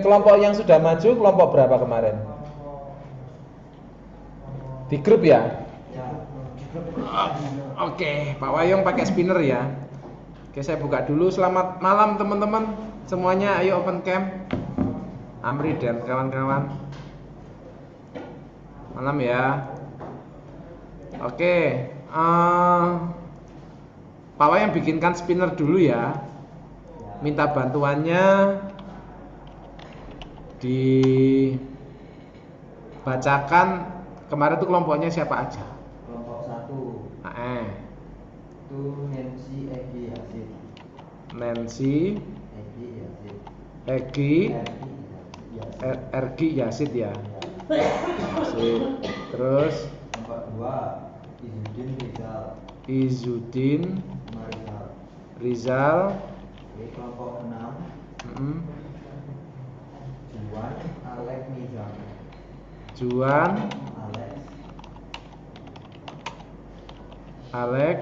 kelompok yang sudah maju kelompok berapa kemarin? Di grup ya? Oke, Pak Wayong pakai spinner ya. Oke, saya buka dulu. Selamat malam teman-teman semuanya. Ayo open cam. Amri dan kawan-kawan. Malam ya. Oke, Pak Wayong bikinkan spinner dulu ya. Minta bantuannya dibacakan kemarin tuh kelompoknya siapa aja? Kelompok 1. Itu Nancy, Egi, Yazid. Nancy, Egi, Yazid. Egi, Yazid. Ergi, Yazid ya. Yazid. Terus Kelompok 2 Izudin, Rizal. Izudin, Rizal. Rizal. Oke, kelompok 6 Juan, Alek, Nizam. Juan, Alek,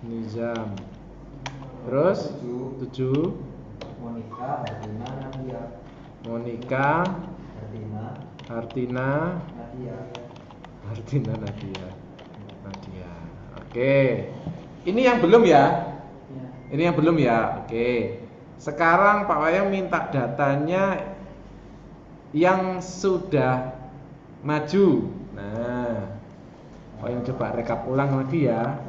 Nizam. Terus 7 Monica, Hartina, Nadia. Monica, Hartina, Nadia. Nadia. Oke. Ini yang belum ya? Ini yang belum ya? Oke. Sekarang Pak Wayang minta datanya yang sudah maju. Nah, Pak Wayang coba rekap ulang lagi ya.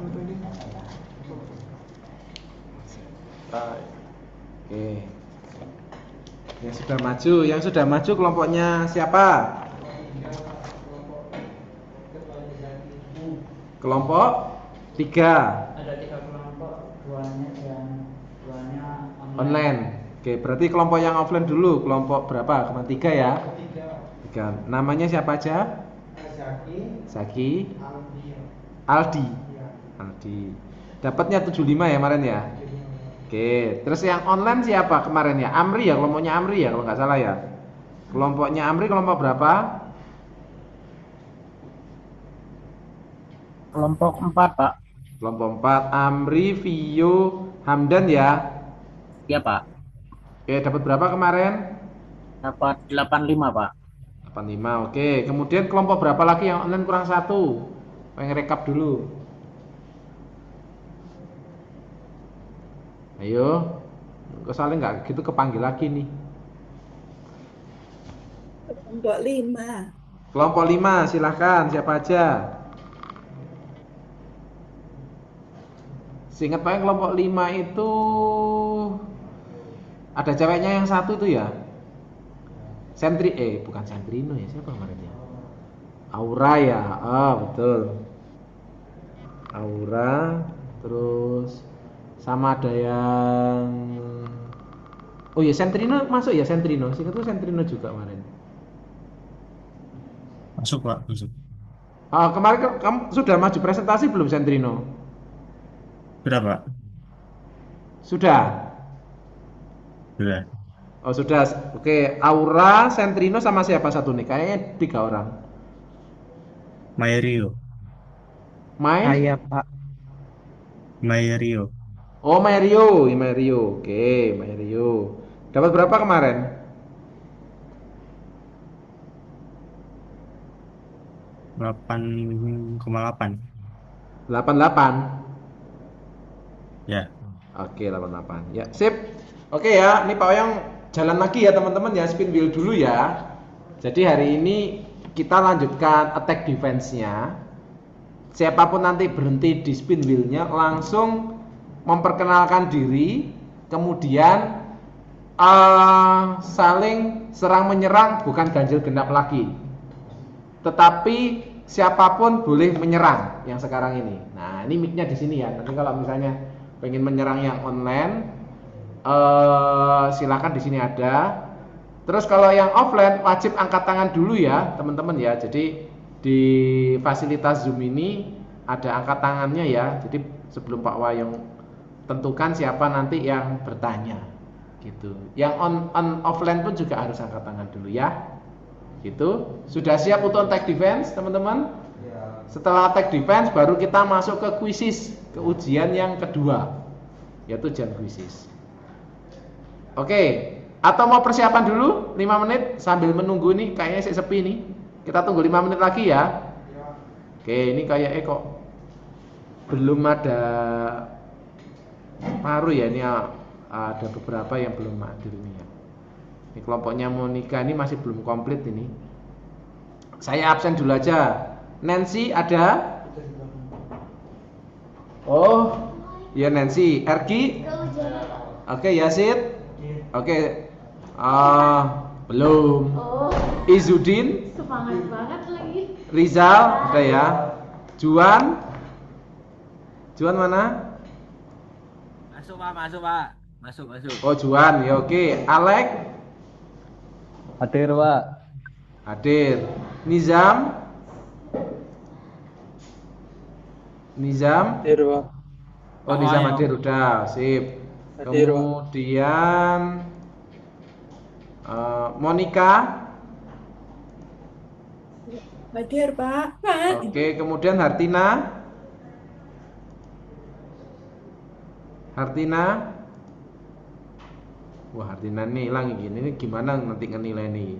Oke. Yang sudah maju kelompoknya siapa? Kelompok 3. Ada 3 kelompok, duanya Online. Oke, berarti kelompok yang offline dulu. Kelompok berapa? Cuma 3 ya? 3. Namanya siapa aja? Zaki. Aldi. Dapatnya 75 ya kemarin ya? Oke, terus yang online siapa kemarin ya? Amri ya, kelompoknya Amri ya kalau nggak salah ya. Kelompoknya Amri kelompok berapa? Kelompok 4, Pak. Kelompok 4, Amri, Vio, Hamdan ya. Iya, Pak. Oke, dapat berapa kemarin? Dapat 85, Pak. 85. Oke, kemudian kelompok berapa lagi yang online kurang 1? Pengen rekap dulu. Ayo. Kok soalnya nggak gitu kepanggil lagi nih. Kelompok 5. Kelompok 5, silahkan siapa aja? Seingat Pak kelompok 5 itu ada ceweknya yang 1 itu ya? Bukan Sentrino ya, siapa kemarin ya? Aura ya, betul. Aura, terus sama ada yang oh ya Sentrino masuk ya Sentrino, seingat itu Sentrino juga kemarin. Masuk, Pak, masuk. Kemarin kamu sudah maju presentasi belum Sentrino? Sudah, Pak. Sudah. Sudah. Oh sudah. Oke, Aura, Sentrino sama siapa satu nih? Kayaknya 3 orang. Mayerio. Saya, Pak. Mayerio. Oh Mario. Oke, Mario. Dapat berapa kemarin? 8,8. 88. Ya. Oke, 88. Ya, sip. Oke ya, ini Pak Oyang jalan lagi ya teman-teman ya, spin wheel dulu ya. Jadi hari ini kita lanjutkan attack defense-nya. Siapapun nanti berhenti di spin wheel-nya langsung memperkenalkan diri, kemudian saling serang menyerang, bukan ganjil genap lagi. Tetapi siapapun boleh menyerang yang sekarang ini. Nah, ini mic-nya di sini ya. Nanti kalau misalnya pengen menyerang yang online, silakan di sini ada. Terus kalau yang offline wajib angkat tangan dulu ya, teman-teman ya. Jadi di fasilitas Zoom ini ada angkat tangannya ya. Jadi sebelum Pak Wayong tentukan siapa nanti yang bertanya gitu. Yang offline pun juga harus angkat tangan dulu ya. Gitu. Sudah siap untuk attack defense, teman-teman? Ya. Setelah attack defense baru kita masuk ke quizzes, ke ujian yang kedua, yaitu ujian quizzes. Oke. Atau mau persiapan dulu 5 menit sambil menunggu nih, kayaknya sih sepi nih. Kita tunggu 5 menit lagi ya. Oke, ini kayaknya kok belum ada paruh ya, ini ada beberapa yang belum hadir ini ya. Ini kelompoknya Monica ini masih belum komplit ini. Saya absen dulu aja. Nancy ada? Oh, ya Nancy. Erki? Oke, Yasid? Oke. Belum. Oh, Izudin? semangat banget lagi. Rizal? Ada ya. Juan? Juan mana? Masuk Pak, masuk Pak. Masuk. Oh, Juan. Ya oke. Alek? Hadir, Pak. Hadir. Nizam? Nizam? Hadir, Pak. Oh, Nizam hadir udah, sip. Hadir, Pak. Kemudian Monica. Hadir, Pak. Oke, kemudian Hartina. Hartina. Wah, Hartina nih hilang gini. Ini gimana nanti ngenilai nih?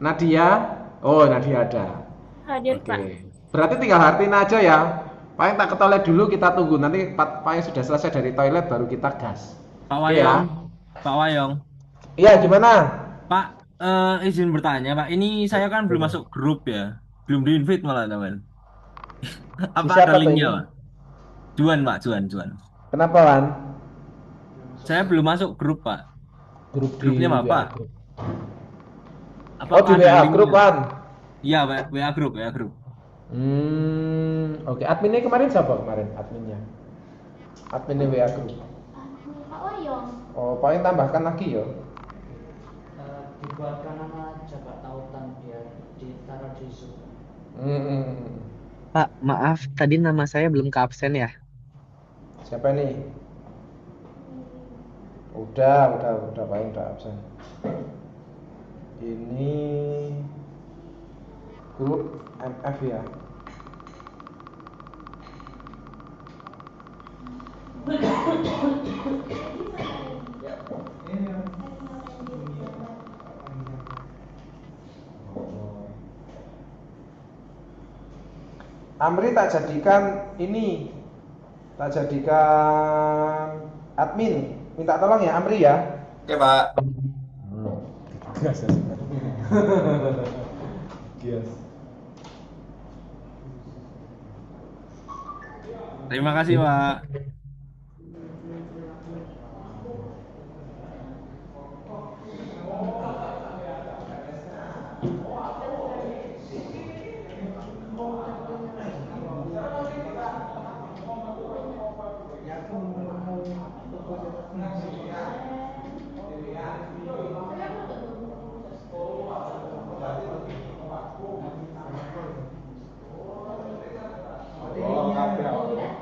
Nadia. Oh, Nadia ada. Hadir, Pak. Oke. Berarti tinggal Hartina aja ya. Paling tak ke toilet dulu, kita tunggu. Nanti Pak sudah selesai dari toilet baru kita gas. Pak Oke ya. Wayong. Pak Wayong. Iya, gimana? Pak, izin bertanya Pak. Ini saya kan belum masuk grup ya. Belum di-invite malah teman. Apa Siapa ada tuh linknya ini? Pak? Juan Pak, Juan. Kenapa, Wan? Saya belum masuk grup Pak. Grup di Grupnya WA apa? grup. Apa Oh, di ada WA linknya? grup, Wan. Iya, WA grup. Oke. Adminnya kemarin siapa kemarin? Adminnya WA grup. Pak Wayong. Oh, paling tambahkan lagi ya. Dibuatkan nama aja Pak tautan biar ditaruh di Zoom. Pak, maaf, tadi nama saya belum ke absen ya. Siapa nih? Udah paling udah absen. Ini grup MF ya. Amri tak jadikan ini, tak jadikan admin. Minta tolong ya Amri ya. Oke, Pak. Gas. Gas. Terima kasih Pak.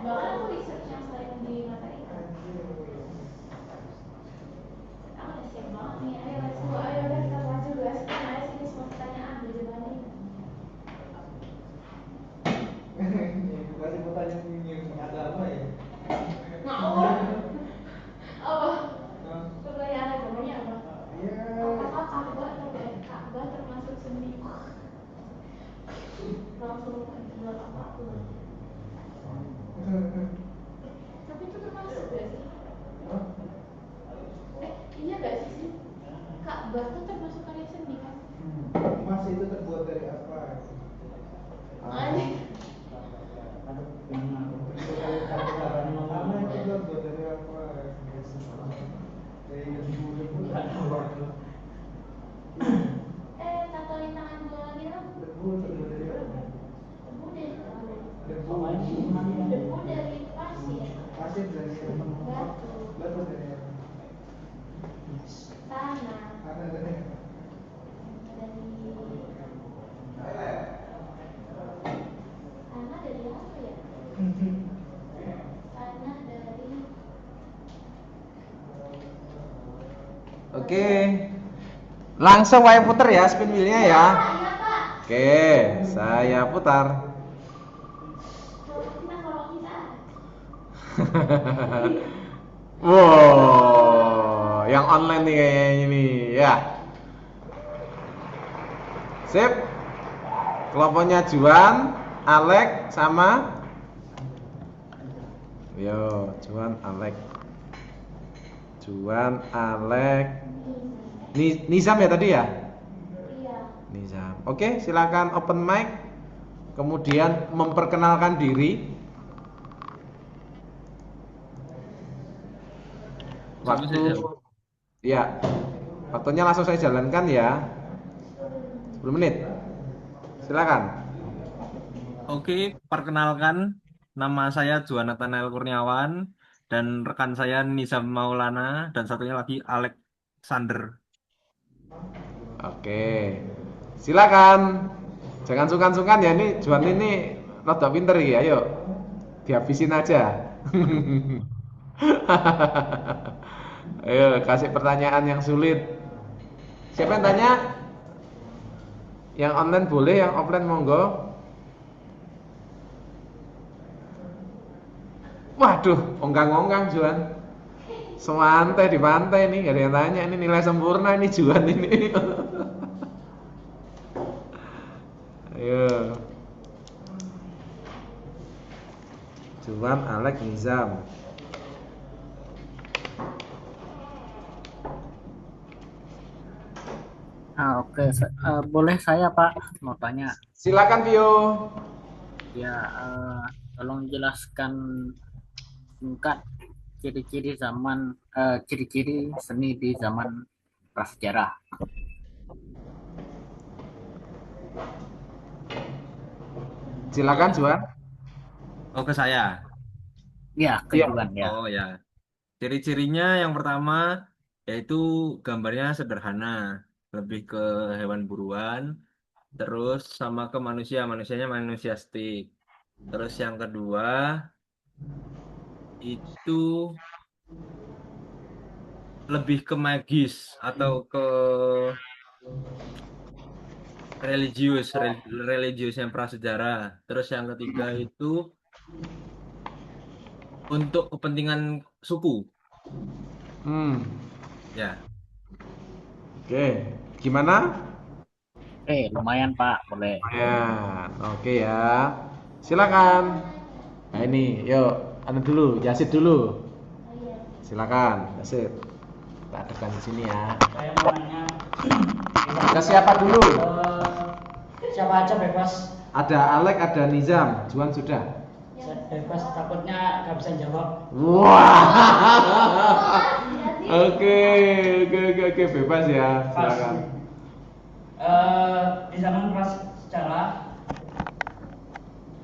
Bahkan aku research yang selain di materi kan. Aku udah siap banget nih. Ayo let's go. Ayo udah kita maju guys. Ayo sini semua pertanyaan berjalan. Kasih pertanyaan ini ada apa ya? Ngawur. Apa? Pertanyaan agamanya apa? Apakah Ka'bah termasuk seni? Langsung bilang apa? Tapi itu termasuk gak sih? Iya gak sih? Ka'bah itu termasuk karya seni kan? Mas itu terbuat dari apa? Anjing. Karena itu terbuat dari apa? Dari debu Tatoin tangan gue lagi dong. Debu terbuat dari apa? Debu dari pasir. Pasir dari apa? Batu. Batu dari apa? Tanah. Karena dari apa? Tanah dari apa ya? Tanah dari Oke. Langsung saya puter ya spin wheelnya ya. Iya Pak. Oke, saya putar. Kita kalau kita. Wow, yang online nih kayaknya ini ya. Sip. Kelompoknya Juan, Alek sama yo, Juan, Alek. Juan, Alek. Nizam ya tadi ya? Iya. Nizam. Oke, silakan open mic. Kemudian memperkenalkan diri. Waktu ya. Waktunya langsung saya jalankan ya. 10 menit. Silakan. Oke, perkenalkan, nama saya Juan Nathanael Kurniawan dan rekan saya Nizam Maulana dan satunya lagi Alexander. Oke. Silakan. Jangan sungkan-sungkan ya, ini Juan ini rada pinter ya, ayo. Dihabisin aja. Ayo, kasih pertanyaan yang sulit. Siapa yang tanya? Yang online boleh, yang offline monggo. Waduh, ongkang-ongkang Juan. Semantai di pantai nih, gak ada yang tanya. Ini nilai sempurna ini Juan ini. Ayo. Juan, Alex, Nizam. Oke, boleh saya Pak mau tanya? Silakan Vio. Ya, tolong jelaskan singkat ciri-ciri ciri-ciri seni di zaman prasejarah. Silakan Juan. Oh, ke saya. Ya, Iya. kejuan ya. Oh ya. Ciri-cirinya yang pertama yaitu gambarnya sederhana, lebih ke hewan buruan, terus sama ke manusianya manusia stick. Terus yang kedua itu lebih ke magis atau ke religius yang prasejarah. Terus yang ketiga itu untuk kepentingan suku. Ya. Oke, gimana? Lumayan Pak, boleh. Lumayan. Oke ya. Silakan. Nah ini, yuk, dulu, Yasid dulu. Silakan, Yasid. Kita adakan di sini ya. Saya mau nanya, Ke siapa dulu? siapa aja bebas. Ada Alek, ada Nizam. Juan sudah. Bebas, takutnya nggak bisa jawab. Wah. Oke, bebas ya. Silakan. Di zaman prasejarah,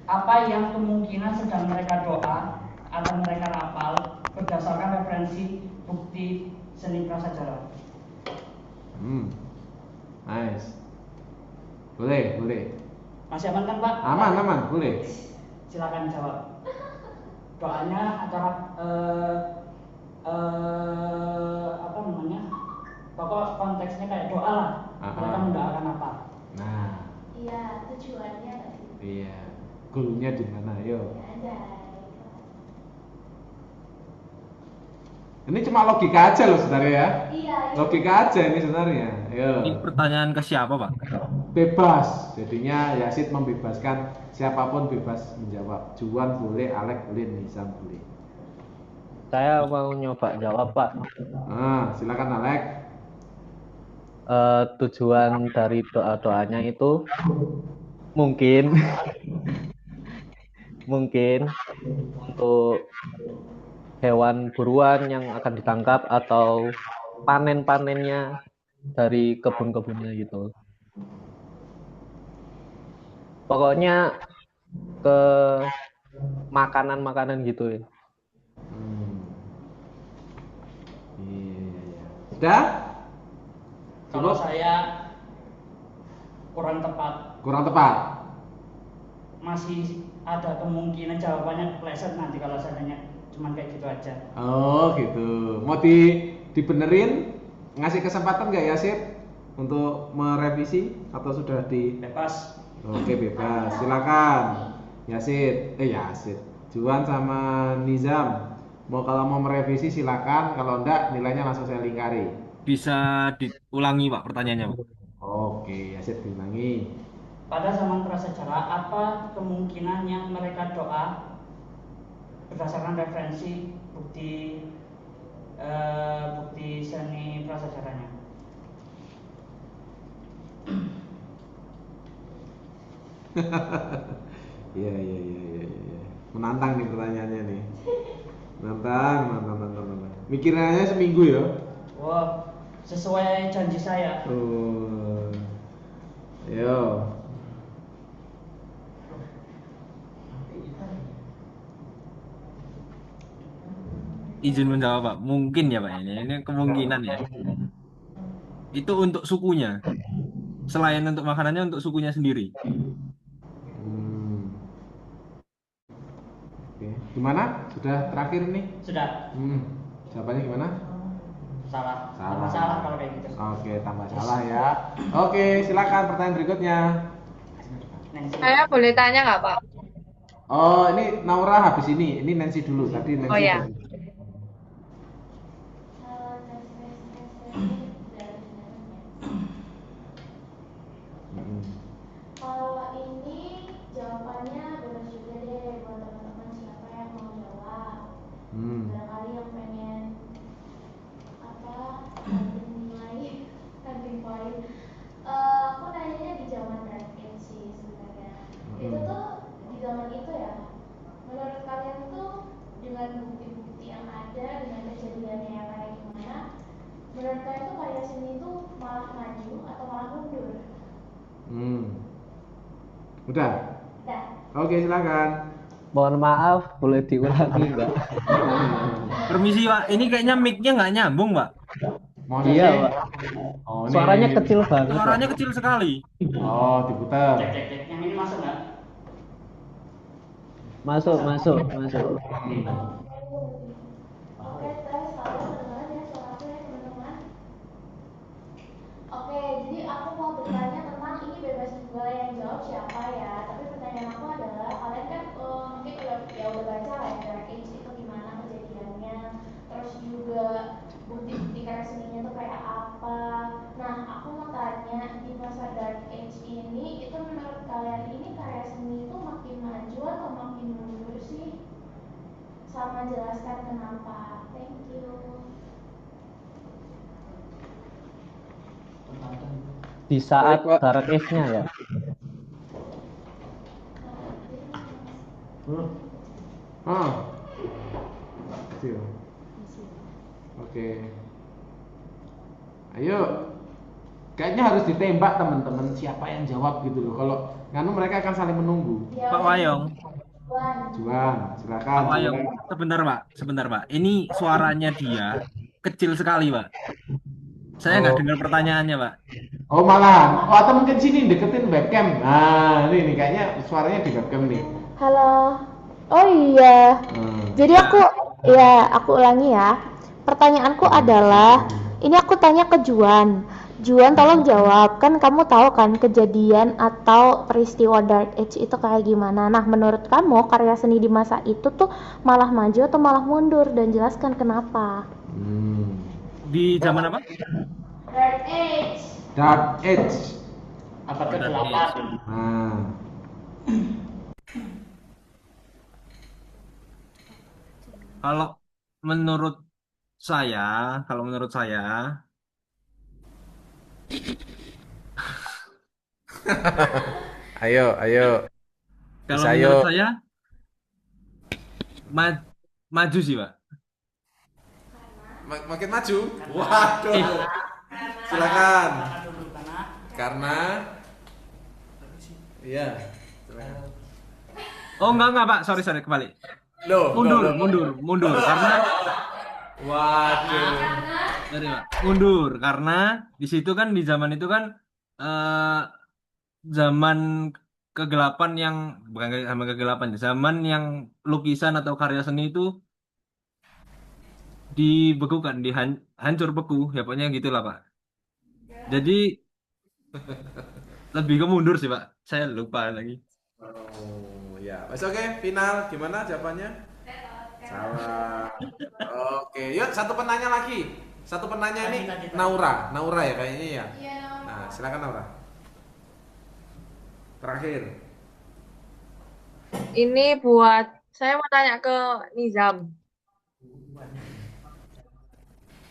apa yang kemungkinan sedang mereka doa atau mereka rapal berdasarkan referensi bukti seni prasejarah? Nice. Boleh. Masih aman kan Pak? Aman, boleh. Silakan jawab. Doanya antara apa namanya? Pokok konteksnya kayak doa lah. Mereka mendoakan apa? Nah, Iya, tujuannya nggak sih? iya. Goalnya di mana? Yo. Ada. Ini cuma logika aja loh sebenarnya ya. Iya. Logika aja ini sebenarnya. Yo. Ini pertanyaan ke siapa, Pak? Bebas. Jadinya Yasid membebaskan siapapun bebas menjawab. Juan boleh, Alek boleh, Nizam boleh. Saya mau nyoba jawab, Pak. Nah, silakan Alek. Tujuan dari doa-doanya itu mungkin untuk hewan buruan yang akan ditangkap atau panen-panennya dari kebun-kebunnya gitu. Pokoknya ke makanan-makanan gitu ya. Iya. Sudah? Kalau saya kurang tepat. Kurang tepat. Masih ada kemungkinan jawabannya kepleset nanti kalau saya tanya cuman kayak gitu aja. Oh gitu. Mau dibenerin? Ngasih kesempatan nggak Yasid untuk merevisi atau sudah di? Bebas. Oke bebas. Silakan. Yasid. Juan sama Nizam. Kalau mau merevisi silakan, kalau enggak nilainya langsung saya lingkari. Bisa diulangi Pak pertanyaannya Pak. Oke, asik diulangi. Pada zaman prasejarah, apa kemungkinan yang mereka doa berdasarkan referensi bukti bukti seni prasejarahnya? Iya, iya, iya, iya, iya. Menantang nih pertanyaannya nih. Menantang. Mikirannya seminggu ya. Wah, sesuai janji saya. Oh. Yo. Izin menjawab Pak. Mungkin ya Pak ini kemungkinan ya. Itu untuk sukunya. Selain untuk makanannya untuk sukunya sendiri. Hmm. Oke. Gimana? Sudah terakhir nih? Sudah. Jawabannya gimana? Salah. Salah. Tambah salah kalau kayak gitu. Oke, tambah salah ya. Oke, silakan pertanyaan berikutnya. Saya boleh tanya nggak, Pak? Oh, ini Naura habis ini. Ini Nancy dulu. Tadi Nancy. Oh ya. Kalau ini jawabannya bebas juga deh buat teman-teman siapa yang mau jawab. Barangkali yang pengen hunting nilai, hunting poin. Aku nanyanya di zaman Dark Age sih sebenarnya. Itu tuh di zaman itu ya. Menurut kalian tuh dengan bukti-bukti yang ada, dengan kejadiannya yang kayak gimana, menurut kalian tuh karya seni itu malah maju atau malah mundur? Udah? Udah. Oke, silakan. Mohon maaf, boleh diulangi nggak? Permisi Pak, ini kayaknya mic-nya nggak nyambung Pak. Iya, Pak. Oh, Suaranya kecil banget. Pak. Suaranya kecil sekali. Oh, diputar. Cek. Yang ini masuk nggak? Masuk. Oke, tes lalu kedengaran ya suaraku ya teman-teman. Oke, jadi aku mau bertanya tentang ini bebas juga yang jawab siapa ya. Tapi pertanyaan aku adalah kalian kan mungkin udah baca lah ya Dark Age itu gimana kejadiannya, terus juga bukti-bukti karya seninya tuh kayak apa. Nah, aku mau tanya di masa Dark Age ini itu menurut kalian ini karya seni itu makin maju atau makin mundur sih? Sama jelaskan kenapa. Thank you. Di saat Baik, Pak. Dark Age-nya ya. Kecil. Oke. Ayo. Kayaknya harus ditembak teman-teman siapa yang jawab gitu loh. Kalau nganu mereka akan saling menunggu. Pak Wayong. Juan, silakan. Pak Wayong, sebentar Pak. Ini suaranya dia kecil sekali Pak. Saya nggak dengar pertanyaannya Pak. Oh malah, atau mungkin sini deketin webcam. Nah, ini kayaknya suaranya di webcam nih. Halo. Oh iya. Jadi aku ulangi ya. Pertanyaanku adalah, ini aku tanya ke Juan. Juan tolong jawab, kan kamu tahu kan kejadian atau peristiwa Dark Age itu kayak gimana. Nah, menurut kamu karya seni di masa itu tuh malah maju atau malah mundur, dan jelaskan kenapa. Di zaman apa? Dark Age. Dark Age. Abad ke-8. Nah. Kalau menurut saya, Ayo. kalau Bisa, menurut ayo. saya maju sih Pak. Makin maju. Waduh. Silakan. Karena iya. Oh enggak Pak, sorry kembali. Mundur karena Waduh. sorry Pak, mundur karena di situ kan di zaman itu kan zaman kegelapan yang bukan zaman kegelapan, zaman yang lukisan atau karya seni itu dibekukan, hancur beku, ya pokoknya gitulah Pak. Jadi lebih ke mundur sih Pak, saya lupa lagi. Oh ya, oke, final gimana jawabannya? Salah. Oke, yuk satu penanya lagi. Satu penanya ini Naura, Naura ya kayaknya ya. Iya. Nah, silakan Naura. Terakhir. Ini buat saya mau tanya ke Nizam.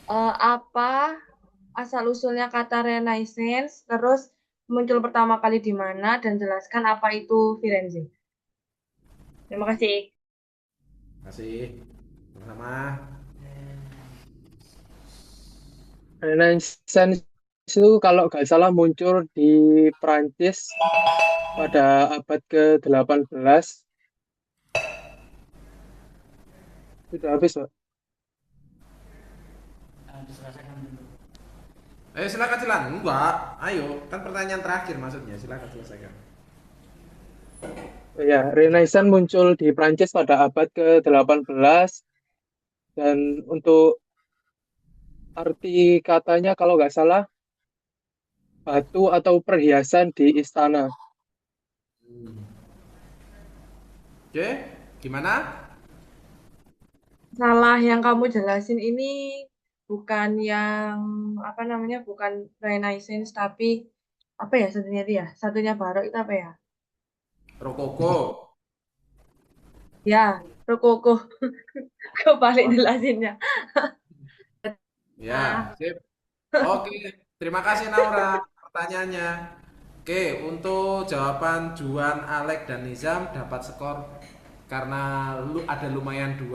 Apa asal usulnya kata Renaissance, terus muncul pertama kali di mana, dan jelaskan apa itu Firenze. Terima kasih. Terima kasih. Sama-sama. Renaissance itu kalau nggak salah muncul di Prancis pada abad ke-18. Sudah habis, Pak. Silakan. Enggak. Ayo, kan pertanyaan terakhir maksudnya. Silakan selesaikan. Ya, Renaissance muncul di Prancis pada abad ke-18 dan untuk arti katanya kalau nggak salah batu atau perhiasan di istana. Oke, gimana? Salah yang kamu jelasin ini bukan yang apa namanya, bukan Renaissance, tapi apa ya satunya dia? Satunya Barok itu apa ya? Rokoko. Ya, Rokoko. Kebalik jelasinnya. Ya, sip. Oke, terima kasih Naura pertanyaannya. Oke, untuk jawaban Juan, Alek, dan Nizam dapat skor karena ada lumayan 2,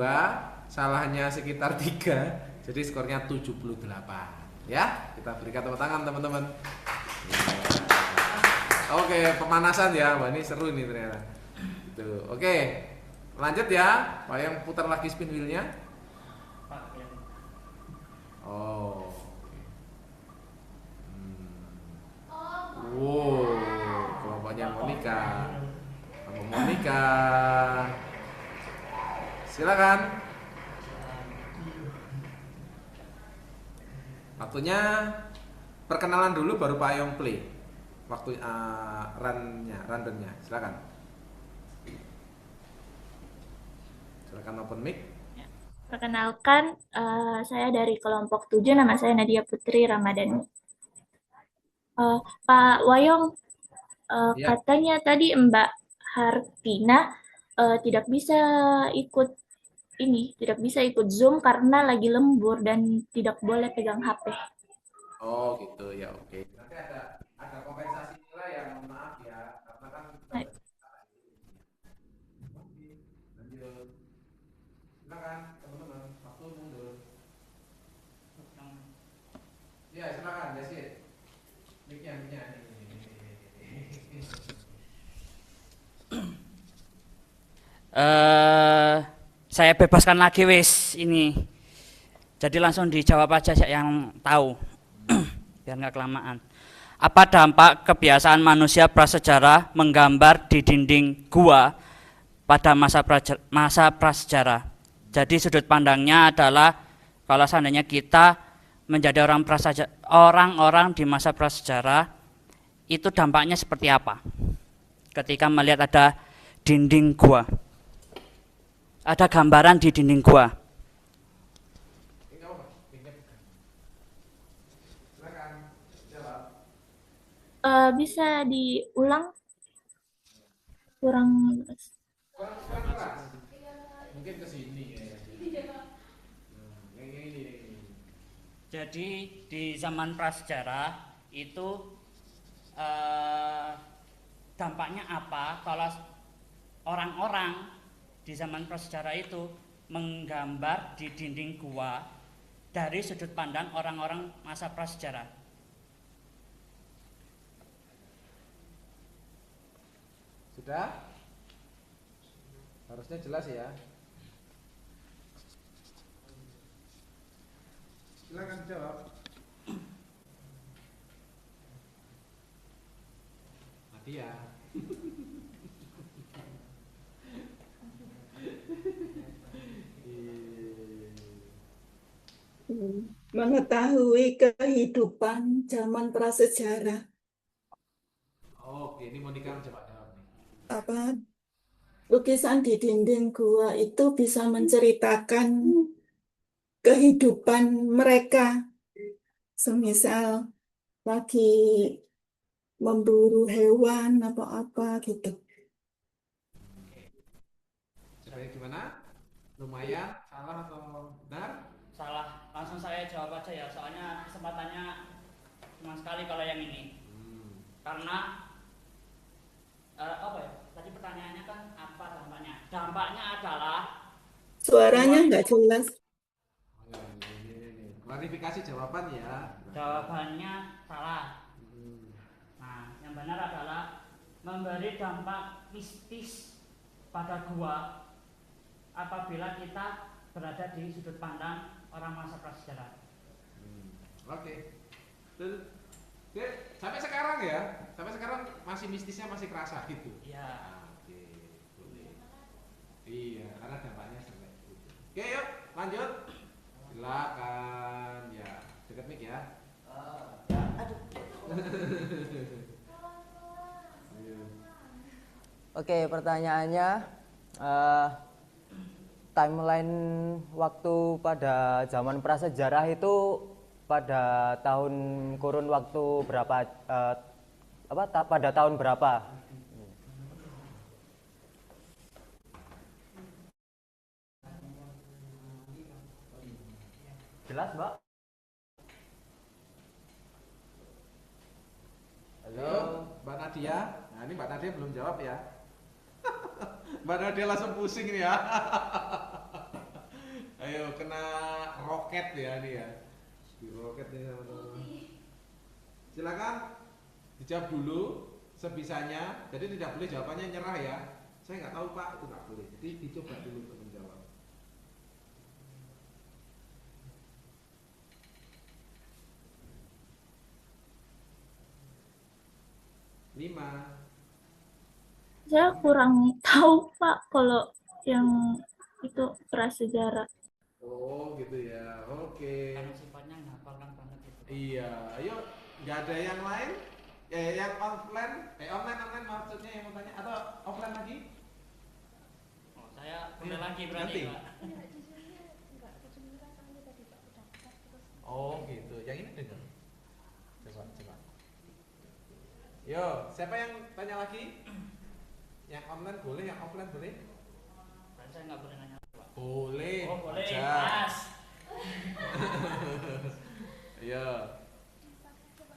salahnya sekitar 3, jadi skornya 78. Ya, kita berikan tepuk tangan teman-teman. Oke, pemanasan ya. Wah, ini seru nih ternyata. Gitu. Oke, lanjut ya. Pak yang putar lagi spin wheelnya. Oh. Wow, kelompoknya Monica. Kamu Monica. Silakan. Waktunya perkenalan dulu baru Pak Ayong play. Waktu rundownnya. Silakan. Silakan open mic. Perkenalkan, saya dari kelompok 7, nama saya Nadia Putri Ramadhani. Pak Wayong, Ya. katanya tadi Mbak Hartina tidak bisa ikut Zoom karena lagi lembur dan tidak boleh pegang HP. Oh gitu ya, oke. Nanti ada kompensasi nilai ya, mohon maaf ya, karena kan kita Oke, lanjut. Silakan teman-teman, waktu mundur. Ya silakan, that's it. Mic-nya. Saya bebaskan lagi wis ini. Jadi langsung dijawab aja yang tahu. Biar nggak kelamaan. Apa dampak kebiasaan manusia prasejarah menggambar di dinding gua pada masa prasejarah? Jadi sudut pandangnya adalah kalau seandainya kita menjadi orang-orang di masa prasejarah, itu dampaknya seperti apa? Ketika melihat ada dinding gua, ada gambaran di dinding gua. Bisa diulang? Kurang Mungkin ke sini ya. Jadi di zaman prasejarah itu dampaknya apa kalau orang-orang di zaman prasejarah itu menggambar di dinding gua dari sudut pandang orang-orang masa prasejarah. Sudah? Harusnya jelas ya. Silakan jawab. Mati ya. Mengetahui kehidupan zaman prasejarah. Oke, ini Monica coba jawab nih. Apa? lukisan di dinding gua itu bisa menceritakan kehidupan mereka, semisal lagi memburu hewan atau apa gitu. Coba gimana? Lumayan, salah atau benar? Salah, langsung saya jawab aja ya, soalnya kesempatannya cuma sekali kalau yang ini. Karena apa ya? Tadi pertanyaannya kan apa dampaknya? Dampaknya adalah Suaranya nggak jelas. Klarifikasi jawaban ya. Jawabannya salah. Nah, yang benar adalah memberi dampak mistis pada gua apabila kita berada di sudut pandang orang masa prasejarah. Oke. Oke, sampai sekarang ya, sampai sekarang masih mistisnya masih kerasa gitu. Iya. Oke, boleh. Iya, karena dampaknya sampai gitu. Oke, yuk lanjut. Silakan ya, dekat mic ya. Oke, pertanyaannya timeline waktu pada zaman prasejarah itu pada tahun kurun waktu berapa pada tahun berapa? Jelas, Mbak? Halo, Mbak Nadia. Nah, ini Mbak Nadia belum jawab ya. Mbak Nadia langsung pusing nih ya. Ayo, kena roket ya nih ya. Di roket nih teman-teman. Silakan dijawab dulu sebisanya. Jadi tidak boleh jawabannya nyerah ya. Saya nggak tahu Pak, itu nggak boleh. Jadi dicoba dulu untuk menjawab. Lima. Saya kurang tahu Pak kalau yang itu prasejarah. Oh gitu ya, oke. Karena sifatnya menghafalkan banget gitu. Iya, ayo nggak ada yang lain? Yang online, online maksudnya yang mau tanya atau offline lagi? Oh, saya boleh lagi berarti Pak. Oh gitu, yang ini dengar. Coba. Yo, siapa yang tanya lagi? Yang online boleh, yang offline boleh? Saya nggak boleh nanya Pak. Boleh. Oh boleh, Mas. Mas. Iya.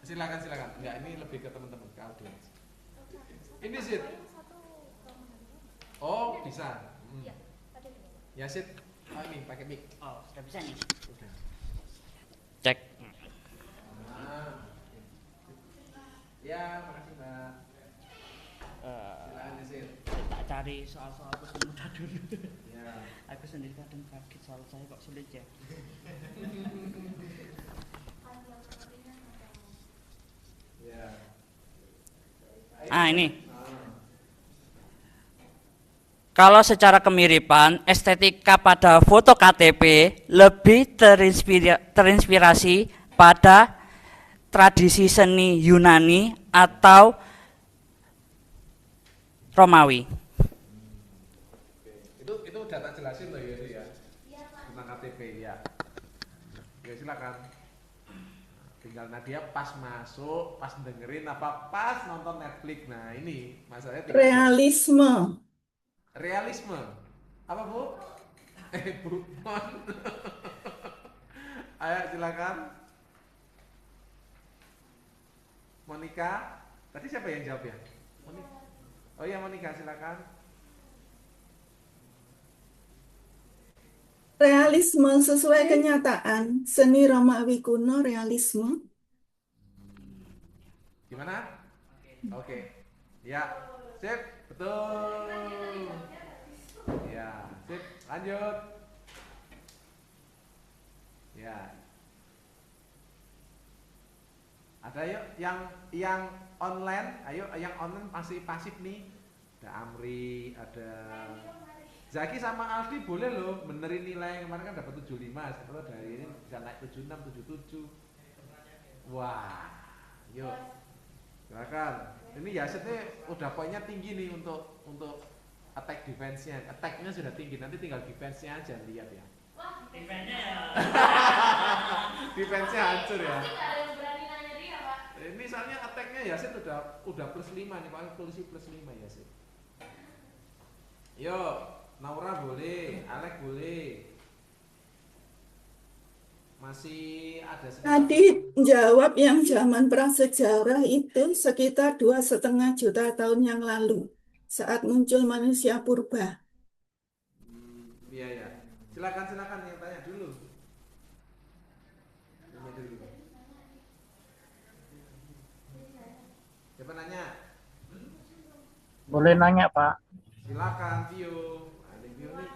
Silakan. Enggak, ini lebih ke teman-teman, ke audiens. Ini Sid. Oh, bisa. Ya Sid. Ini pakai mic. Oh, sudah bisa nih. Udah. Cek. Ya, makasih Mbak. Silakan Sid. Tak cari soal-soal aku mudah dulu. Ya. Aku sendiri kadang kaget soal saya kok sulit ya. Ini. Kalau secara kemiripan, estetika pada foto KTP lebih terinspirasi pada tradisi seni Yunani atau Romawi. Itu udah tak jelasin loh ya itu ya. Tentang KTP ya. Ya silakan. Tinggal Nadia pas masuk, pas dengerin apa pas nonton Netflix. Nah, ini masalahnya Realisme. Realisme. Apa, Bu? Bu Mon. Ayo silakan. Monica. Tadi siapa yang jawab ya? Monica. Oh iya Monica, silakan. Realisme sesuai kenyataan. Seni Romawi kuno realisme. Gimana? Oke. Ya, sip, betul. Ya, sip, lanjut. Ya. Ada yuk yang online, ayo yang online masih pasif nih. Ada Amri, ada Zaki sama Aldi boleh loh benerin nilai kemarin kan dapat 75, kalau dari ini bisa naik 76, 77. Wah, yuk silakan. Ini Yasid nih udah poinnya tinggi nih untuk attack defense-nya. Attack-nya sudah tinggi, nanti tinggal defense-nya aja lihat ya. Defense-nya ya. Defense-nya hancur ya. Pasti nggak ada yang berani nanya dia, Pak. Ini soalnya attack-nya Yasin udah plus 5 nih, paling polisi plus 5 Yasin. Yuk, Naura boleh, Alek boleh. Masih ada Tadi jawab yang zaman prasejarah itu sekitar 2,5 juta tahun yang lalu, saat muncul manusia purba. Iya ya. Silakan yang tanya dulu. Tanya dulu. Siapa nanya? Boleh nanya, Pak? Silakan Vio. Ada Vio nih.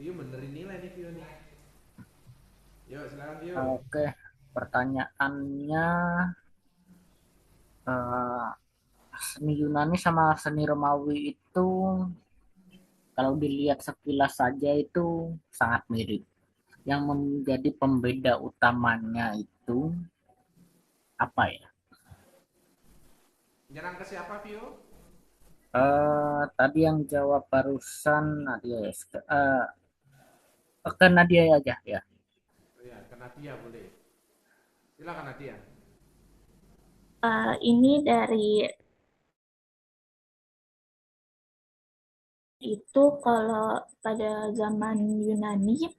Vio benerin nilai nih Vio nih. Yuk silakan Vio. Oke, pertanyaannya seni Yunani sama seni Romawi itu kalau dilihat sekilas saja itu sangat mirip. Yang menjadi pembeda utamanya itu apa ya? Nyerang ke siapa Vio? Tadi yang jawab barusan Nadia ya. Ke Nadia aja ya. Ya, ke Nadia boleh. Silakan Nadia. Ini dari itu kalau pada zaman Yunani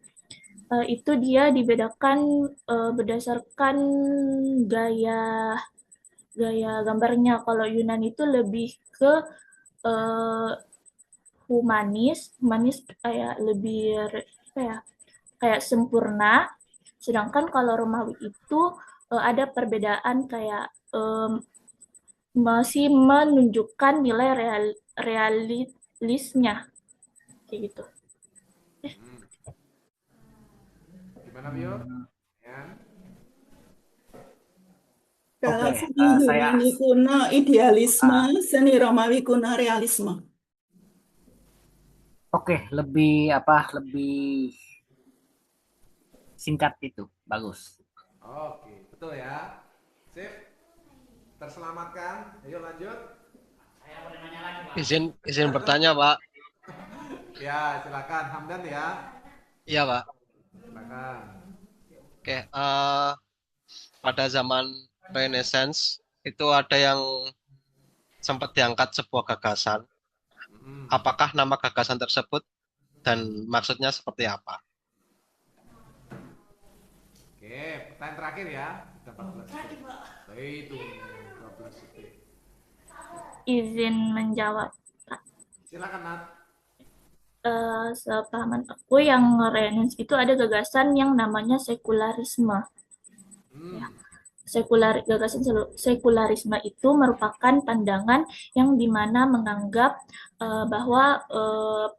itu dia dibedakan berdasarkan gaya gambarnya. Kalau Yunani itu lebih ke humanis kayak lebih kayak sempurna. Sedangkan kalau Romawi itu ada perbedaan kayak masih menunjukkan nilai realisnya kayak gitu. Gimana Vio? Ya. Kalau Oke, seni Yunani kuno idealisme, seni Romawi kuno realisme. Oke, lebih singkat itu, bagus. Oke, betul ya. Sip. Terselamatkan. Ayo lanjut. Saya boleh nanya lagi, Pak. Izin bertanya, Pak. Ya, silakan Hamdan ya. Iya, Pak. Silakan. Oke, pada zaman Renaissance itu ada yang sempat diangkat sebuah gagasan. Apakah nama gagasan tersebut dan maksudnya seperti apa? Oke, pertanyaan terakhir ya. Sudah 14 detik. Itu 12 detik. Izin menjawab. Silakan Nat. Sepahaman aku yang Renaissance itu ada gagasan yang namanya sekularisme. Ya. Gagasan sekularisme itu merupakan pandangan yang dimana menganggap bahwa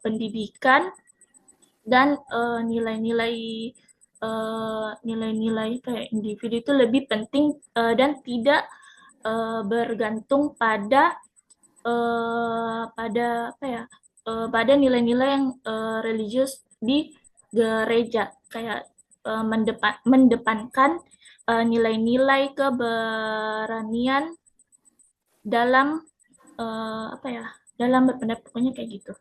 pendidikan dan nilai-nilai kayak individu itu lebih penting dan tidak bergantung pada pada nilai-nilai yang religius di gereja, kayak mendepankan nilai-nilai keberanian dalam dalam berpendapat, pokoknya kayak gitu,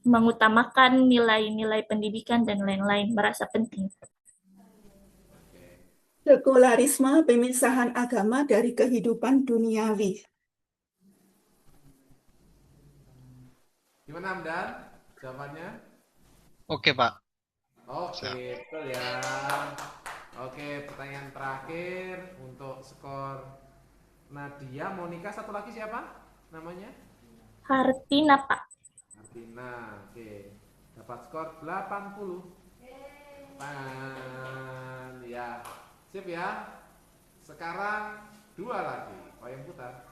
mengutamakan nilai-nilai pendidikan dan lain-lain, merasa penting. Sekularisme pemisahan agama dari kehidupan duniawi. Gimana Hamdan? Jawabannya? Oke, Pak. Oke, betul ya. Oke, pertanyaan terakhir untuk skor Nadia, Monica, satu lagi siapa namanya? Hartina, Pak. Hartina, oke. Dapat skor 80. Ya, sip ya. Sekarang 2 lagi, wayang putar.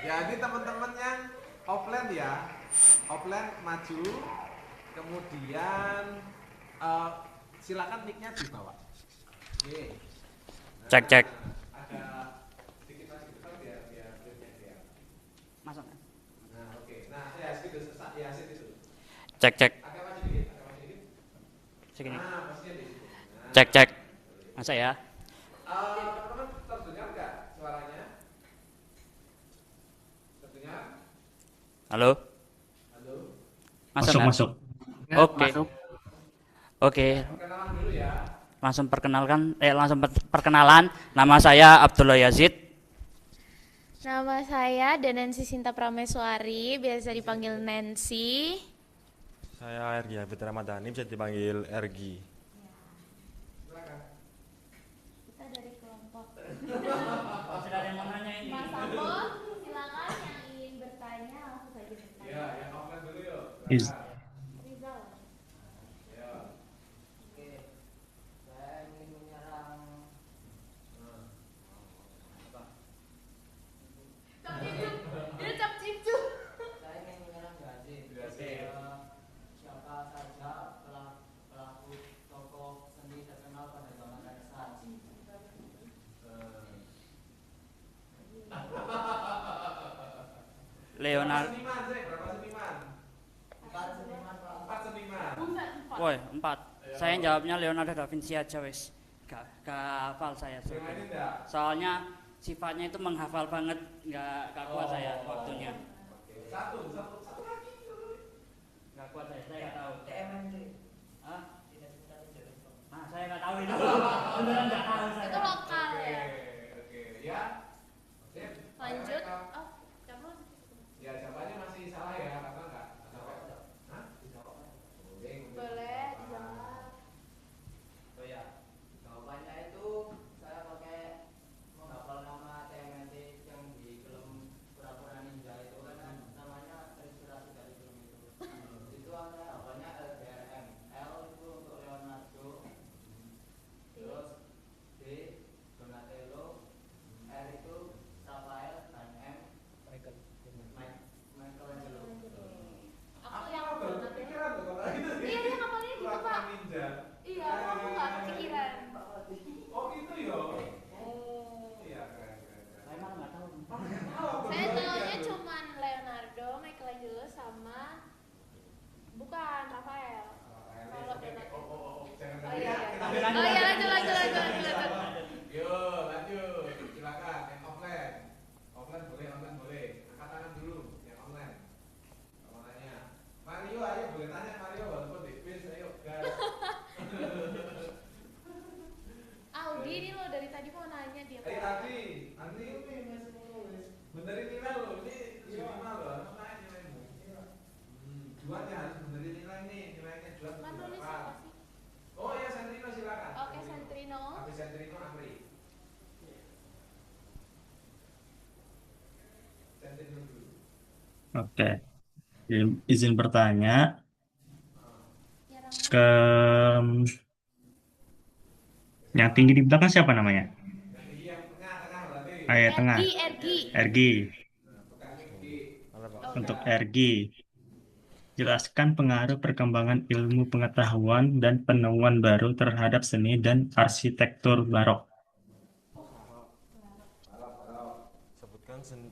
Ya, ini teman-teman yang offline ya, offline maju, kemudian silakan mic-nya dibawa. Oke. Nah, Cek. Ada sedikit maju ke depan biar biar. Masuk. Nah, oke. Nah, ya situ ya situ. Cek. Agak maju dikit, Segini. Nah, maksudnya di situ. Nah. Cek. Masa ya? Teman-teman terdengar nggak suaranya? Terdengar? Halo? Halo? Masuk, nggak? masuk. Oke. Masuk. Oke. Perkenalan dulu ya. Langsung perkenalan. Nama saya Abdullah Yazid. Nama saya Danansi Sinta Prameswari, biasa dipanggil Nancy. Saya Ergi Hafid Ramadhani, bisa dipanggil Ergi. Kita dari kelompok. Sudah ada yang mau nanya ini. Mas Abon, silakan yang ingin bertanya langsung saja bertanya. Ya, yang offline dulu yuk. Rizal. Ya. Oke, saya ingin menyerang Dia cap cipcu. saya ingin menyerang Gazin. Siapa saja pelaku tokoh seni terkenal pada zaman Renaissance? Leonardo. Seniman sih, berapa seniman? 4 seniman, Pak. 4 seniman. Woi, 4. Saya jawabnya Leonardo da Vinci aja wes. Gak hafal saya Yang lain sebetulnya. enggak? Soalnya sifatnya itu menghafal banget, nggak kuat saya waktunya. Oke. Satu lagi. Nggak kuat saya nggak tahu. TMNT. Hah? Nah, saya nggak tahu itu. Beneran nggak tahu saya. Itu lokal ya. Oke, ya. Sip. Lanjut. Oh, kamu. Ya, jawabannya masih salah ya, karena enggak jawab. Hah? Boleh. Boleh dijawab. Oh ya, jawabannya itu saya pakai menghafal nama TMNT yang di film Pura-Pura Ninja itu kan namanya terinspirasi dari film itu. Itu saya hafalnya LDRM. L itu untuk Leonardo, terus D Donatello, R itu Raphael, dan M Michelangelo. Aku yang baru kepikiran loh kalau gitu sih. Iya, dia ngapalnya gitu, Pura-pura Pak. Ninja. Iya, aku nggak kepikiran. Oh gitu ya. Oh iya, keren. Saya malah nggak tahu. Saya tahunya cuman Leonardo, Michelangelo sama bukan Rafael. Kalau Donatello. Oh iya. Oh iya, lanjut. Yuk, lanjut. Silakan yang offline. Offline boleh, online boleh. Angkat tangan dulu yang online. Mau nanya. Mario, ayo boleh tanya Mario walaupun di quiz, ayo guys. Audi ini loh dari tadi mau nanya dia. Tadi ini masih mau nulis. Benerin nilai lo, ini minimal lo, harus naik nilaimu. Juan ya harus benerin nilai nih, nilainya Juan Kan nulis 78. apa sih? Oh ya, Santrino silakan. Oke, Santrino. Habis Santrino Amri. Santrino dulu. Oke. Izin bertanya. Ke yang tinggi di belakang siapa namanya? Tengah. Ergi. Untuk Ergi, jelaskan pengaruh perkembangan ilmu pengetahuan dan penemuan baru terhadap seni dan arsitektur barok. Sebutkan seni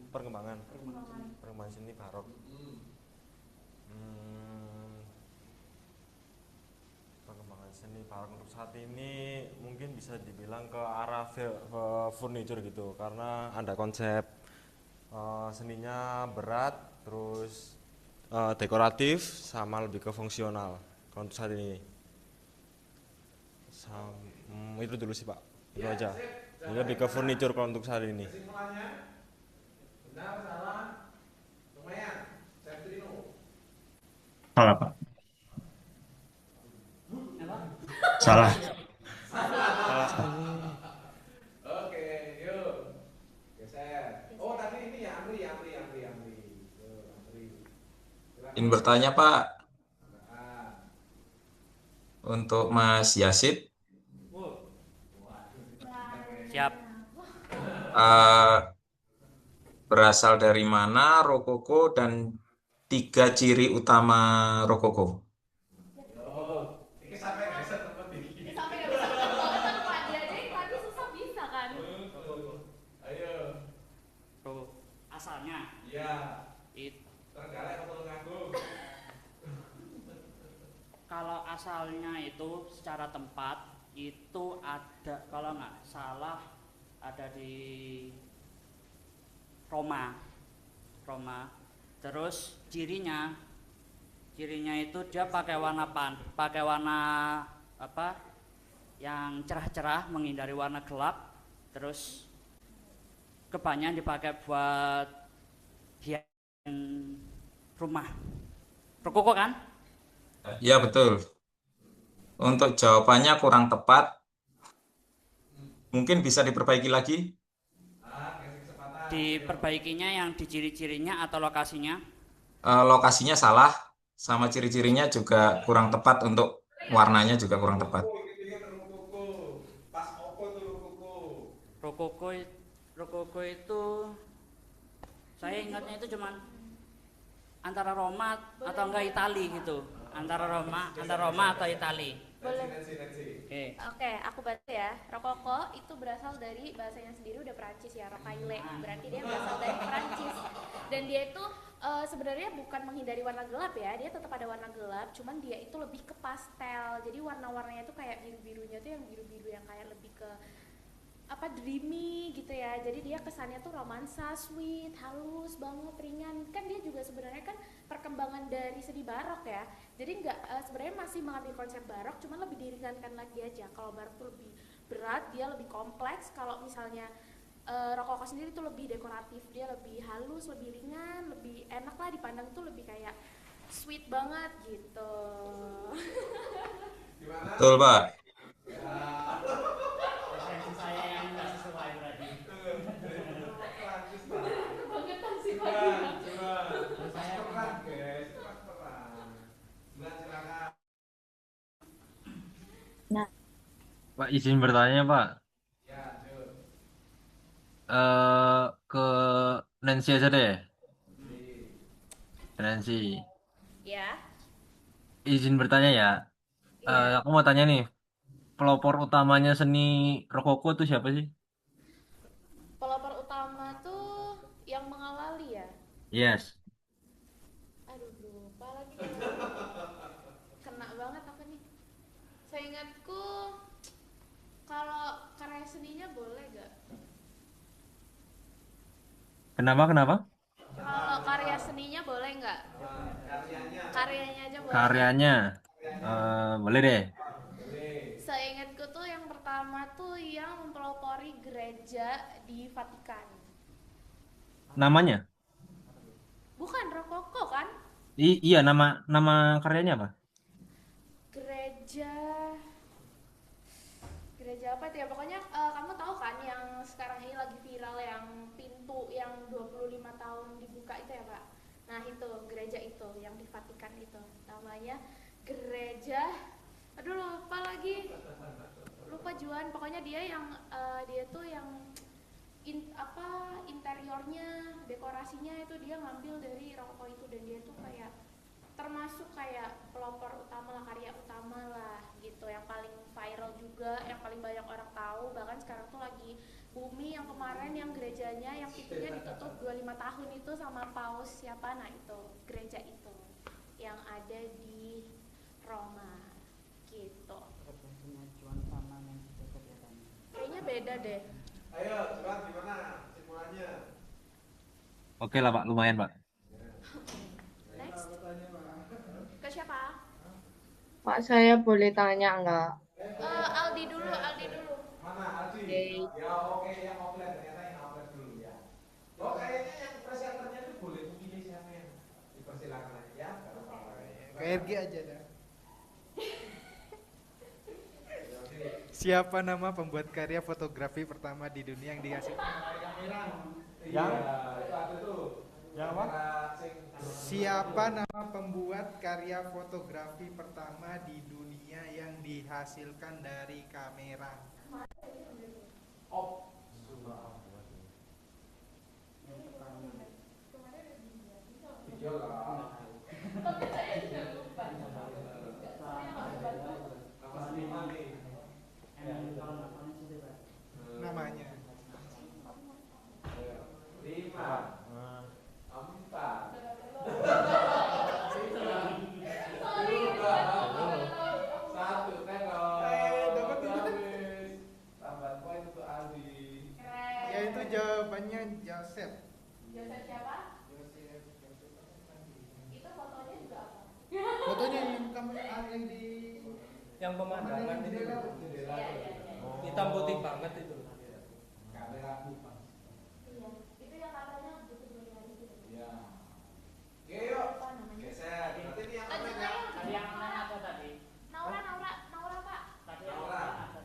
perkembangan seni barok. Perkembangan seni barok untuk saat ini mungkin bisa dibilang ke arah furniture gitu, karena ada konsep seninya berat, terus dekoratif, sama lebih ke fungsional kalau untuk saat ini. Itu dulu sih Pak, itu aja. Ini lebih ke furniture kalau untuk saat ini. Kesimpulannya, benar, salah, lumayan, Santrino. Salah Pak. Salah. Oke, yuk. Geser. Oh, tadi ini ya Amri. Yuk, Amri. Ingin bertanya Pak, untuk Mas Yazid. Siap. Berasal dari mana rokoko dan 3 ciri utama rokoko? Ini sampai geser tempat ini. Sampai nggak bisa ketemu kan Pak, dia aja yang tadi susah bisa kan. Ayo. Asalnya. Iya. Terenggalek atau nganggung? Kalau asalnya itu secara tempat itu ada, kalau nggak salah ada di Roma. Terus cirinya itu dia pakai warna apa? Yang cerah-cerah, menghindari warna gelap. Terus kebanyakan dipakai buat hiasan rumah. Rokoko kan? Ya, betul. Untuk jawabannya kurang tepat. Mungkin bisa diperbaiki lagi. Diperbaikinya yang di ciri-cirinya atau lokasinya? Lokasinya salah, sama ciri-cirinya juga kurang tepat, untuk warnanya juga kurang tepat. Rokoko itu saya ingatnya itu cuman antara Roma atau enggak Itali gitu. Antara Roma atau Itali. Boleh. Oke, aku baca ya. Rokoko itu berasal dari bahasanya sendiri udah Perancis ya, rocaille. Berarti dia berasal dari Perancis. Dan dia itu sebenarnya bukan menghindari warna gelap ya, dia tetap ada warna gelap, cuman dia itu lebih ke pastel. Jadi warna-warnanya tuh kayak biru-birunya tuh yang biru-biru yang kayak lebih ke apa, dreamy gitu ya. Jadi dia kesannya tuh romansa, sweet, halus banget, ringan. Kan dia juga sebenarnya kan perkembangan dari seni barok ya. Jadi nggak sebenarnya masih mengambil konsep barok, cuman lebih diringankan lagi aja. Kalau barok tuh lebih berat, dia lebih kompleks. Kalau misalnya rokoko sendiri tuh lebih dekoratif, dia lebih halus, lebih ringan, lebih enak lah dipandang, tuh lebih kayak sweet banget gitu. Betul, Pak. Saya yang nggak sesuai berarti. Pak, izin bertanya, Pak. Ke Nancy aja deh. Nancy, Ya. izin bertanya ya. Aku mau tanya nih, pelopor utamanya seni rokoko itu siapa sih? Pelopor utama tuh yang mengawali ya. Yes. Aduh, lupa lagi. Kena banget apa nih? Saya ingatku kalau karya seninya boleh gak? Kenapa? Kalau karya seninya boleh nggak? Karyanya aja boleh. Karyanya, boleh deh. Seingatku tuh yang pertama tuh yang mempelopori gereja di Vatikan. Namanya? Bukan rokoko kan? Iya, nama karyanya apa? Gereja apa itu ya? Pokoknya kamu tahu kan yang sekarang ini lagi viral, yang pintu yang 25 tahun dibuka itu ya, Pak? Nah, itu gereja itu yang di Vatikan itu. Namanya gereja, aduh lupa lagi. Lupa Juan, pokoknya dia tuh yang interiornya, dekorasinya itu dia ngambil dari rokoko itu, dan dia tuh kayak termasuk kayak pelopor utama lah, karya utama lah gitu, yang paling viral juga, yang paling banyak orang tahu. Bahkan sekarang tuh lagi booming yang kemarin yang gerejanya yang pintunya ditutup 25 tahun itu sama paus siapa, nah itu gereja itu yang ada di Roma gitu. Kayaknya beda deh. Ayo, Juan, gimana simpulannya? Oke lah, Pak, lumayan, Pak. Next. Ke siapa? Pak, saya boleh tanya enggak? Aldi dulu. Mana Aldi? Oke. Ya oke, yang offline, ternyata yang offline dulu ya. Oh, kayaknya yang presenternya itu boleh begini siapa yang dipersilakan aja ya. KRG aja dah. Siapa nama pembuat karya fotografi pertama di dunia yang dihasilkan? Yang apa? Siapa nama pembuat karya fotografi pertama di dunia yang dihasilkan dari kamera? Namanya. 5, 4, 3, 2, 1, tengok. itu jawabannya Joseph. Joseph siapa? Itu fotonya juga apa? Fotonya yang kamu yang di Yang pemandangan itu. jendela. Hitam putih banget itu. Kamera bukan. Iya, itu yang katanya butuh berhari gitu. Iya. Oke, yuk. Geser. Berarti ini yang Lanjut mana? aja. Yang mana ada tadi? Naura Pak. Naura, silakan.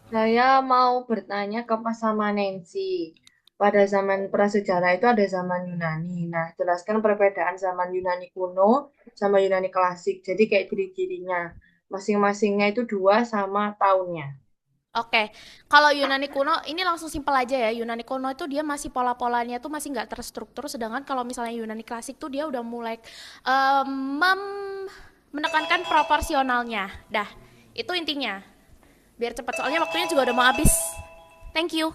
Saya mau bertanya ke Pas sama Nancy. Pada zaman prasejarah itu ada zaman Yunani. Nah, jelaskan perbedaan zaman Yunani kuno sama Yunani klasik. Jadi kayak ciri-cirinya. Masing-masingnya itu 2 sama tahunnya. Oke, kalau Yunani kuno ini langsung simpel aja ya. Yunani kuno itu dia masih pola-polanya tuh masih nggak terstruktur, sedangkan kalau misalnya Yunani klasik tuh dia udah mulai menekankan proporsionalnya. Dah, itu intinya. Biar cepat soalnya waktunya juga udah mau habis. Thank you.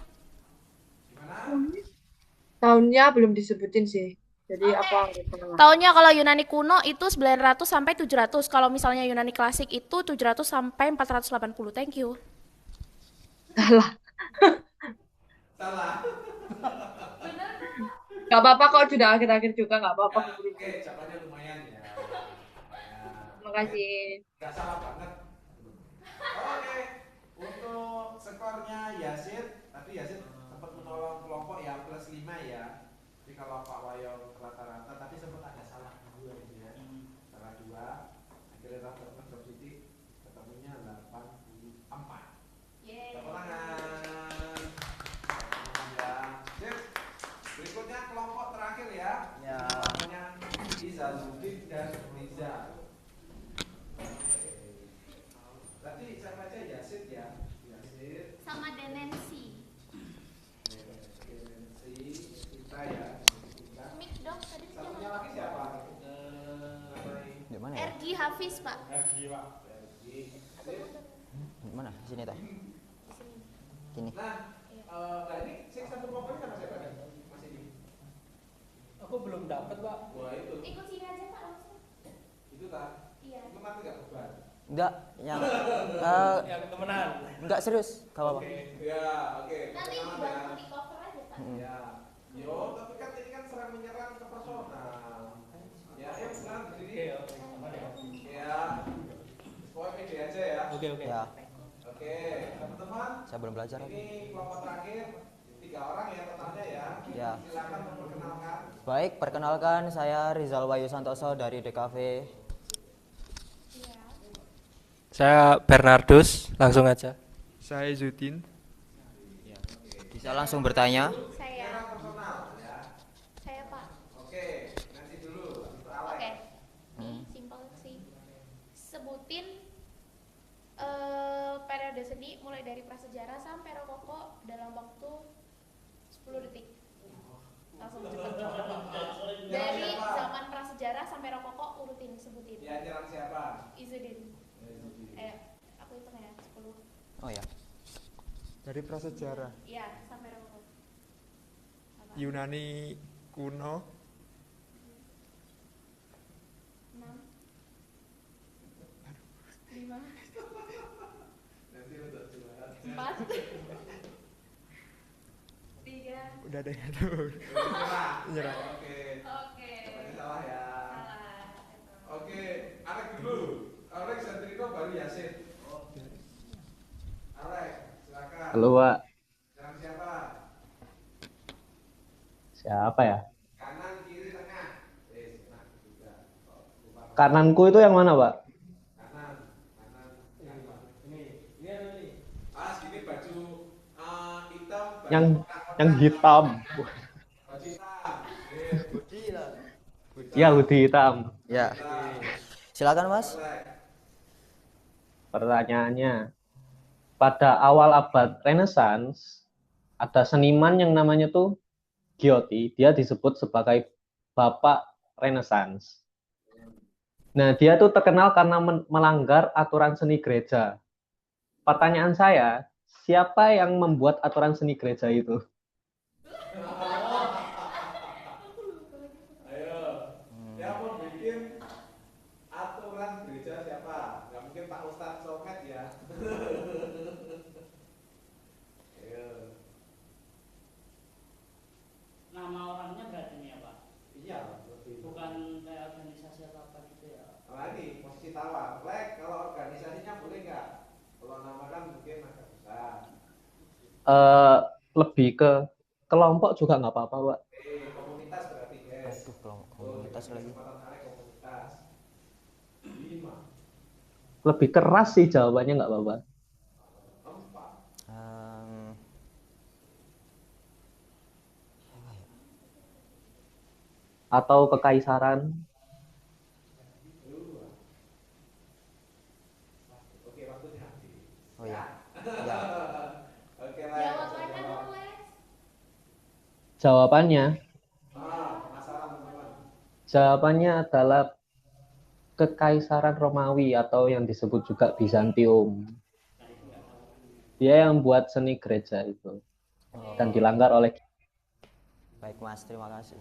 Tahunnya belum disebutin sih. Jadi apa? Tahunnya kalau Yunani kuno itu 900 sampai 700. Kalau misalnya Yunani klasik itu 700 sampai 480. Thank you. Salah. Salah. Gak apa-apa kok sudah akhir-akhir juga gak apa-apa. Oke, jawabannya lumayan ya. Terima kasih. Gak salah banget. Oke, untuk skornya Yasid, tadi Yasid sempat menolong kelompok yang plus 5 ya. Jadi kalau Pak Wayo rata-rata, tapi sempat ada salah 2 gitu ya. Salah 2, akhirnya dapat drop titik, ketemunya 84. Tepuk tangan. Ya. Sip. Berikutnya kelompok terakhir ya. Ya. Kelompoknya Izazuddin dan Riza. Tadi saya baca Yasid ya. Yasid. Sama Denensi. Denensi kita ya. Mix dong tadi Satunya lagi siapa? Di mana ya? Ergi Hafiz, Pak. Ergi, Pak. Ergi. Di mana? Di sini toh. Gini. Nah, ini satu kelompoknya sama siapa nih? Mas ini. Aku belum dapat, Pak. Wah, itu. Ikut sini aja, Pak, langsung. Itu tak? Iya. Itu nanti enggak beban. Enggak, yang Yang temenan. enggak serius, gak apa-apa. Ya, oke. Nanti dibantu di cover aja, Pak. Ya. Yo, tapi kan ini kan serang menyerang ke personal. Ya, ayo sekarang berdiri. Ya. Pokoknya pede aja ya. Oke. Ya. Oke, teman-teman. Saya belum belajar. Ini kelompok terakhir 3 orang ya totalnya ya. Ya. Silakan memperkenalkan. Baik, perkenalkan saya Rizal Wayu Santoso dari DKV. Saya Bernardus, langsung aja. Saya Zudin. Bisa langsung bertanya. Saya Pak. Oke, nanti dulu. Oke. Ini simpel sih. Sebutin periode seni mulai dari prasejarah sampai rokoko dalam waktu 10 detik. Langsung cepet. Dari zaman prasejarah sampai rokoko urutin sebutin. Ya, nyerang siapa? Izudin. Aku hitung ya, 10. Oh ya. Dari prasejarah. Iya, sampai rokoko. Yunani kuno. 6 5 Nanti untuk juara. 4 3 Udah deh, aduh. Nyerah. Oke. Oke. Jawabannya salah ya. Salah. Oke, Alek dulu. Alek Sandrino baru Yasin. Alek, silakan. Halo, Pak. Nyerang siapa? Siapa ya? Kanan, kiri, tengah. Nah, juga. Kananku itu yang mana, Pak? Kanan. Ini. Ah, segini baju hitam. Yang hitam. Baju hitam. Iya, hoodie hitam. Ya. Silakan, Mas. Pertanyaannya, pada awal abad Renaissance ada seniman yang namanya tuh Giotti. Dia disebut sebagai Bapak Renaissance. Nah, dia tuh terkenal karena melanggar aturan seni gereja. Pertanyaan saya, siapa yang membuat aturan seni gereja itu? Ayo, siapa bikin aturan gereja siapa? Gak mungkin Pak Ustadz Somet ya. Ayo. Eh, lebih ke kelompok juga nggak apa-apa, Pak. Komunitas berarti guys. Aduh, komunitas lagi. Komunitas. 5. Lebih keras sih jawabannya nggak apa-apa. 4. Atau kekaisaran. 2. Oke, waktunya habis. Oh ya. Ya. Oke, lah. Jawabannya dong, Les. Jawabannya, Masalah teman-teman. jawabannya adalah Kekaisaran Romawi atau yang disebut juga Bizantium. Dia yang buat seni gereja itu dan dilanggar oleh. Baik Mas, terima kasih.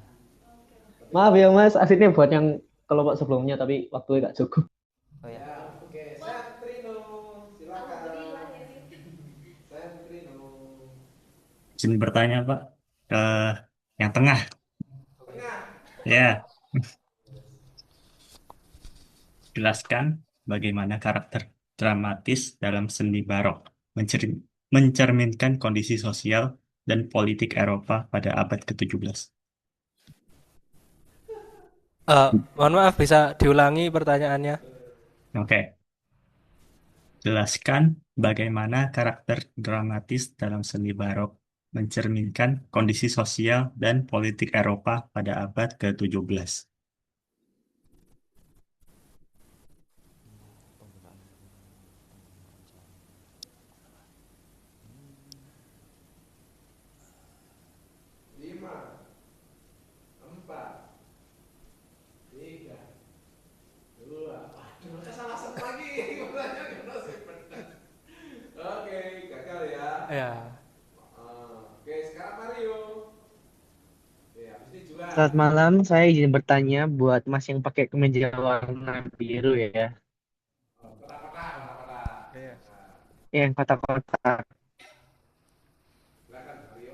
Maaf ya Mas, aslinya buat yang kelompok sebelumnya tapi waktu nggak cukup. Oh ya. Oke, Santrino, silakan. Santrino. Izin bertanya Pak, ke yang tengah. Ya. Jelaskan bagaimana karakter dramatis dalam seni barok mencerminkan kondisi sosial dan politik Eropa pada abad ke-17. Mohon maaf, bisa diulangi pertanyaannya? Oke. Jelaskan bagaimana karakter dramatis dalam seni barok mencerminkan kondisi sosial dan politik Eropa pada abad ke-17. Ya. Oke, sekarang Mario. Ya, habis ini Juan. Selamat malam, saya izin bertanya buat Mas yang pakai kemeja warna biru ya. Iya. Yang kotak-kotak. Silakan Mario.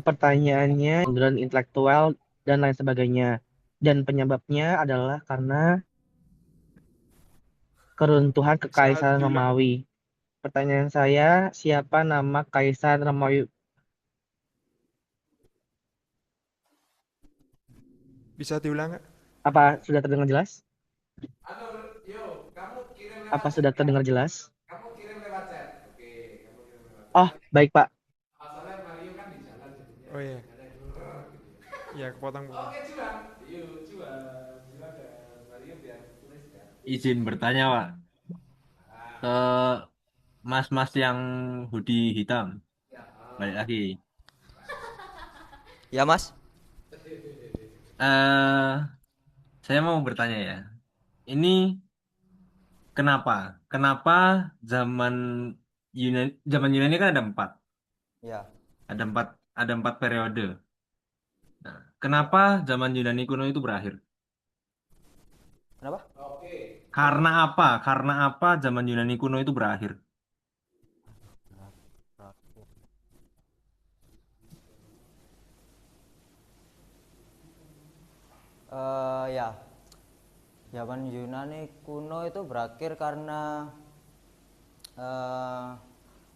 Pertanyaannya kemunduran intelektual dan lain sebagainya. Dan penyebabnya adalah karena keruntuhan Kekaisaran Romawi. Pertanyaan saya, siapa nama Kaisar Romawi? Bisa diulang nggak? Apa sudah terdengar jelas? Apa sudah terdengar jelas? Kamu kirim lewat chat. Oke, kamu kirim lewat chat. Oh, baik Pak. Soalnya Mario kan di jalan jadinya. Oh iya. Ya, kepotong-potong. Oke, Juan. Yuk, Juan. Silakan. Mario biar tulis ya. Izin bertanya, Pak. Ke mas-mas yang hoodie hitam. Balik lagi. Ya Mas. Saya mau bertanya ya. Ini kenapa? Kenapa zaman Yunani kan ada 4. Ya. Ada empat periode. Nah, kenapa zaman Yunani kuno itu berakhir? Kenapa? Karena apa? Karena apa zaman Yunani kuno itu berakhir? Ya. Zaman Yunani kuno itu berakhir karena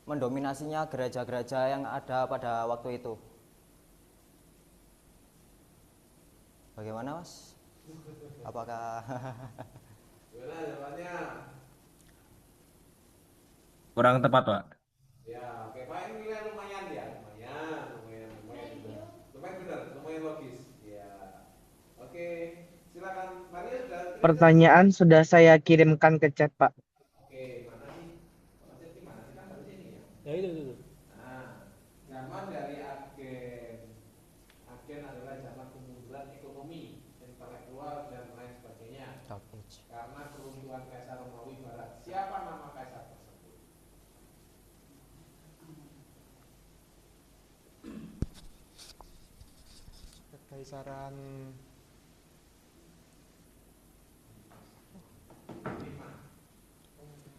mendominasinya gereja-gereja yang ada pada waktu itu. Bagaimana Mas? Apakah Gimana jawabannya? Kurang tepat, Pak. Ya, oke. Pak, ini nilai lumayan ya. Lumayan juga. Lumayan benar, lumayan logis. Ya. Oke, silakan. Maria sudah kirim. Pertanyaan sudah saya kirimkan ke chat Pak. Oke, mana sih? Chat di mana sih? Kan harusnya ini ya. Ya itu. Nah, zaman dari agen. Agen adalah zaman kemunduran ekonomi, intelektual dan lain sebagainya. Karena keruntuhan Kaisar Romawi Barat. Siapa nama kaisar tersebut? Kekaisaran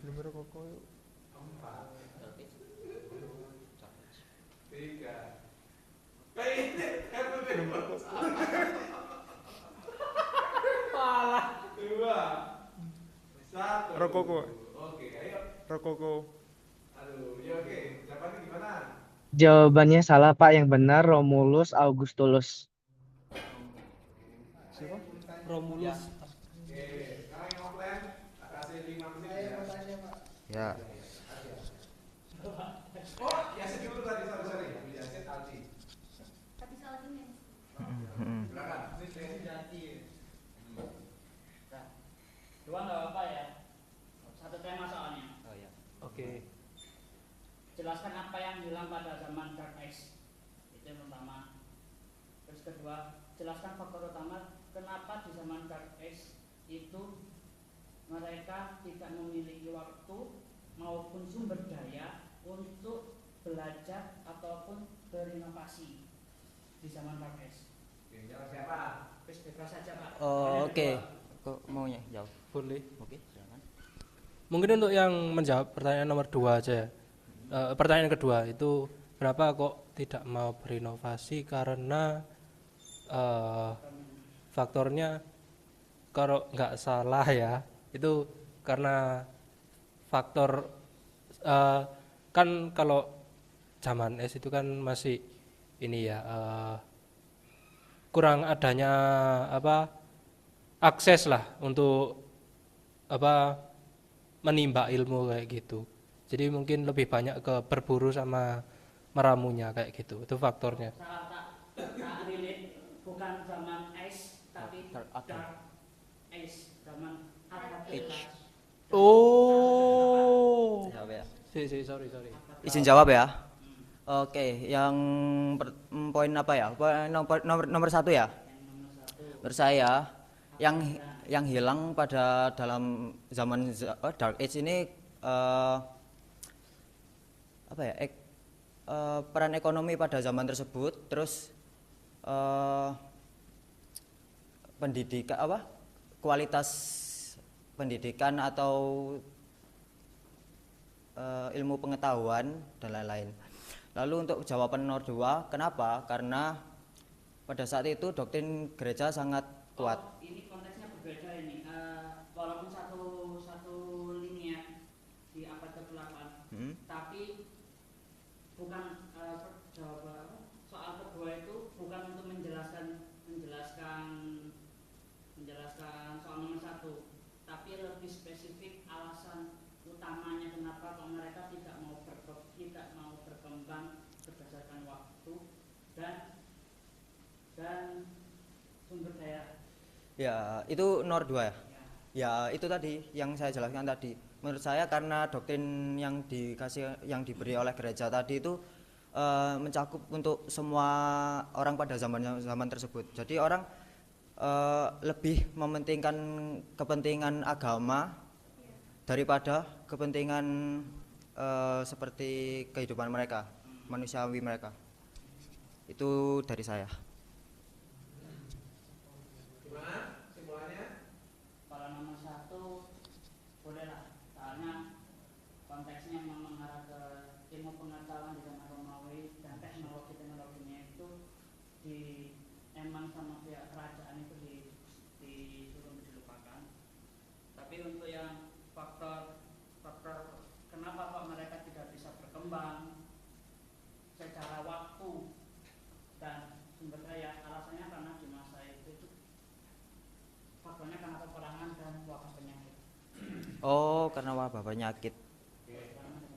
belum rokok. 4. 3. Malah 2. 1. Rokoko. Oke, ayo. Rokoko. Aduh, ya oke. Jawabannya gimana? Jawabannya salah Pak, yang benar Romulus Augustulus. Siapa? Romulus. Oke, sekarang yang offline tak kasih 5 menit ya. Ya. Oh, Yasin dulu tadi, sorry. Yasin Aldi. Habis salah ini. Silakan. Dua nggak apa-apa ya. Satu tema soalnya. Oh ya. Oke. Jelaskan apa yang hilang pada zaman Dark Age. Itu yang pertama. Terus kedua, jelaskan faktor utama kenapa di zaman Dark Age itu mereka tidak memiliki waktu maupun sumber daya untuk belajar ataupun berinovasi di zaman Dark Age. Oke, jawab siapa? Terus bebas saja Pak. Oh, oke. Kok maunya jawab? Boleh. Oke, silakan. Mungkin untuk yang menjawab pertanyaan nomor 2 aja ya. Pertanyaan kedua itu kenapa kok tidak mau berinovasi, karena faktornya kalau nggak salah ya itu karena faktor kan kalau zaman es itu kan masih ini ya kurang adanya akses lah untuk menimba ilmu kayak gitu. Jadi mungkin lebih banyak ke berburu sama meramunya kayak gitu. Itu faktornya. Salah tak relate, bukan zaman Ice tapi Dark Age, zaman Hard Age. Oh. Jawab ya. Sorry. Izin jawab ya. Oke, yang poin apa ya? Nomor 1 ya. Menurut saya yang hilang pada dalam zaman Dark Age ini peran ekonomi pada zaman tersebut, terus pendidikan kualitas pendidikan atau ilmu pengetahuan dan lain-lain. Lalu untuk jawaban nomor 2, kenapa? Karena pada saat itu doktrin gereja sangat kuat. Ini konteksnya berbeda ini. Walaupun satu linia di abad ke-8, tapi bukan soal kedua itu bukan untuk menjelaskan soal nomor 1, tapi lebih spesifik alasan utamanya kenapa kok mereka tidak mau berkembang berdasarkan waktu dan sumber daya. Ya, itu nomor 2 ya. Ya, itu tadi yang saya jelaskan tadi. Menurut saya karena doktrin yang diberi oleh gereja tadi itu mencakup untuk semua orang pada zaman tersebut. Jadi orang lebih mementingkan kepentingan agama daripada kepentingan seperti kehidupan mereka, manusiawi mereka. Itu dari saya. Gimana simpulannya? Kalau nomor 1 bolehlah, soalnya konteksnya memang mengarah ke ilmu pengetahuan di zaman Romawi dan teknologinya itu emang sama pihak kerajaan itu disuruh dilupakan. Tapi untuk yang faktor kenapa kok mereka tidak bisa berkembang secara waktu dan sumber daya, alasannya karena di masa itu faktornya karena peperangan dan wabah penyakit. Oh, karena wabah penyakit.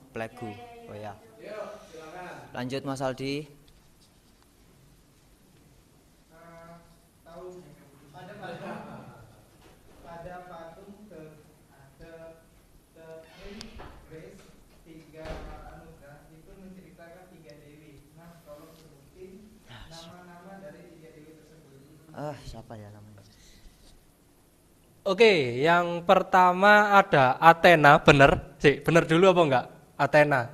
Plague. Oh ya. Yuk, silakan. Lanjut Mas Aldi. Tahu pada patung Grace 3 anugerah itu menceritakan 3 dewi. Nah, tolong sebutin nama-nama dari 3 dewi tersebut. Siapa ya namanya? Oke, yang pertama ada Athena, bener? Bener dulu apa enggak? Athena.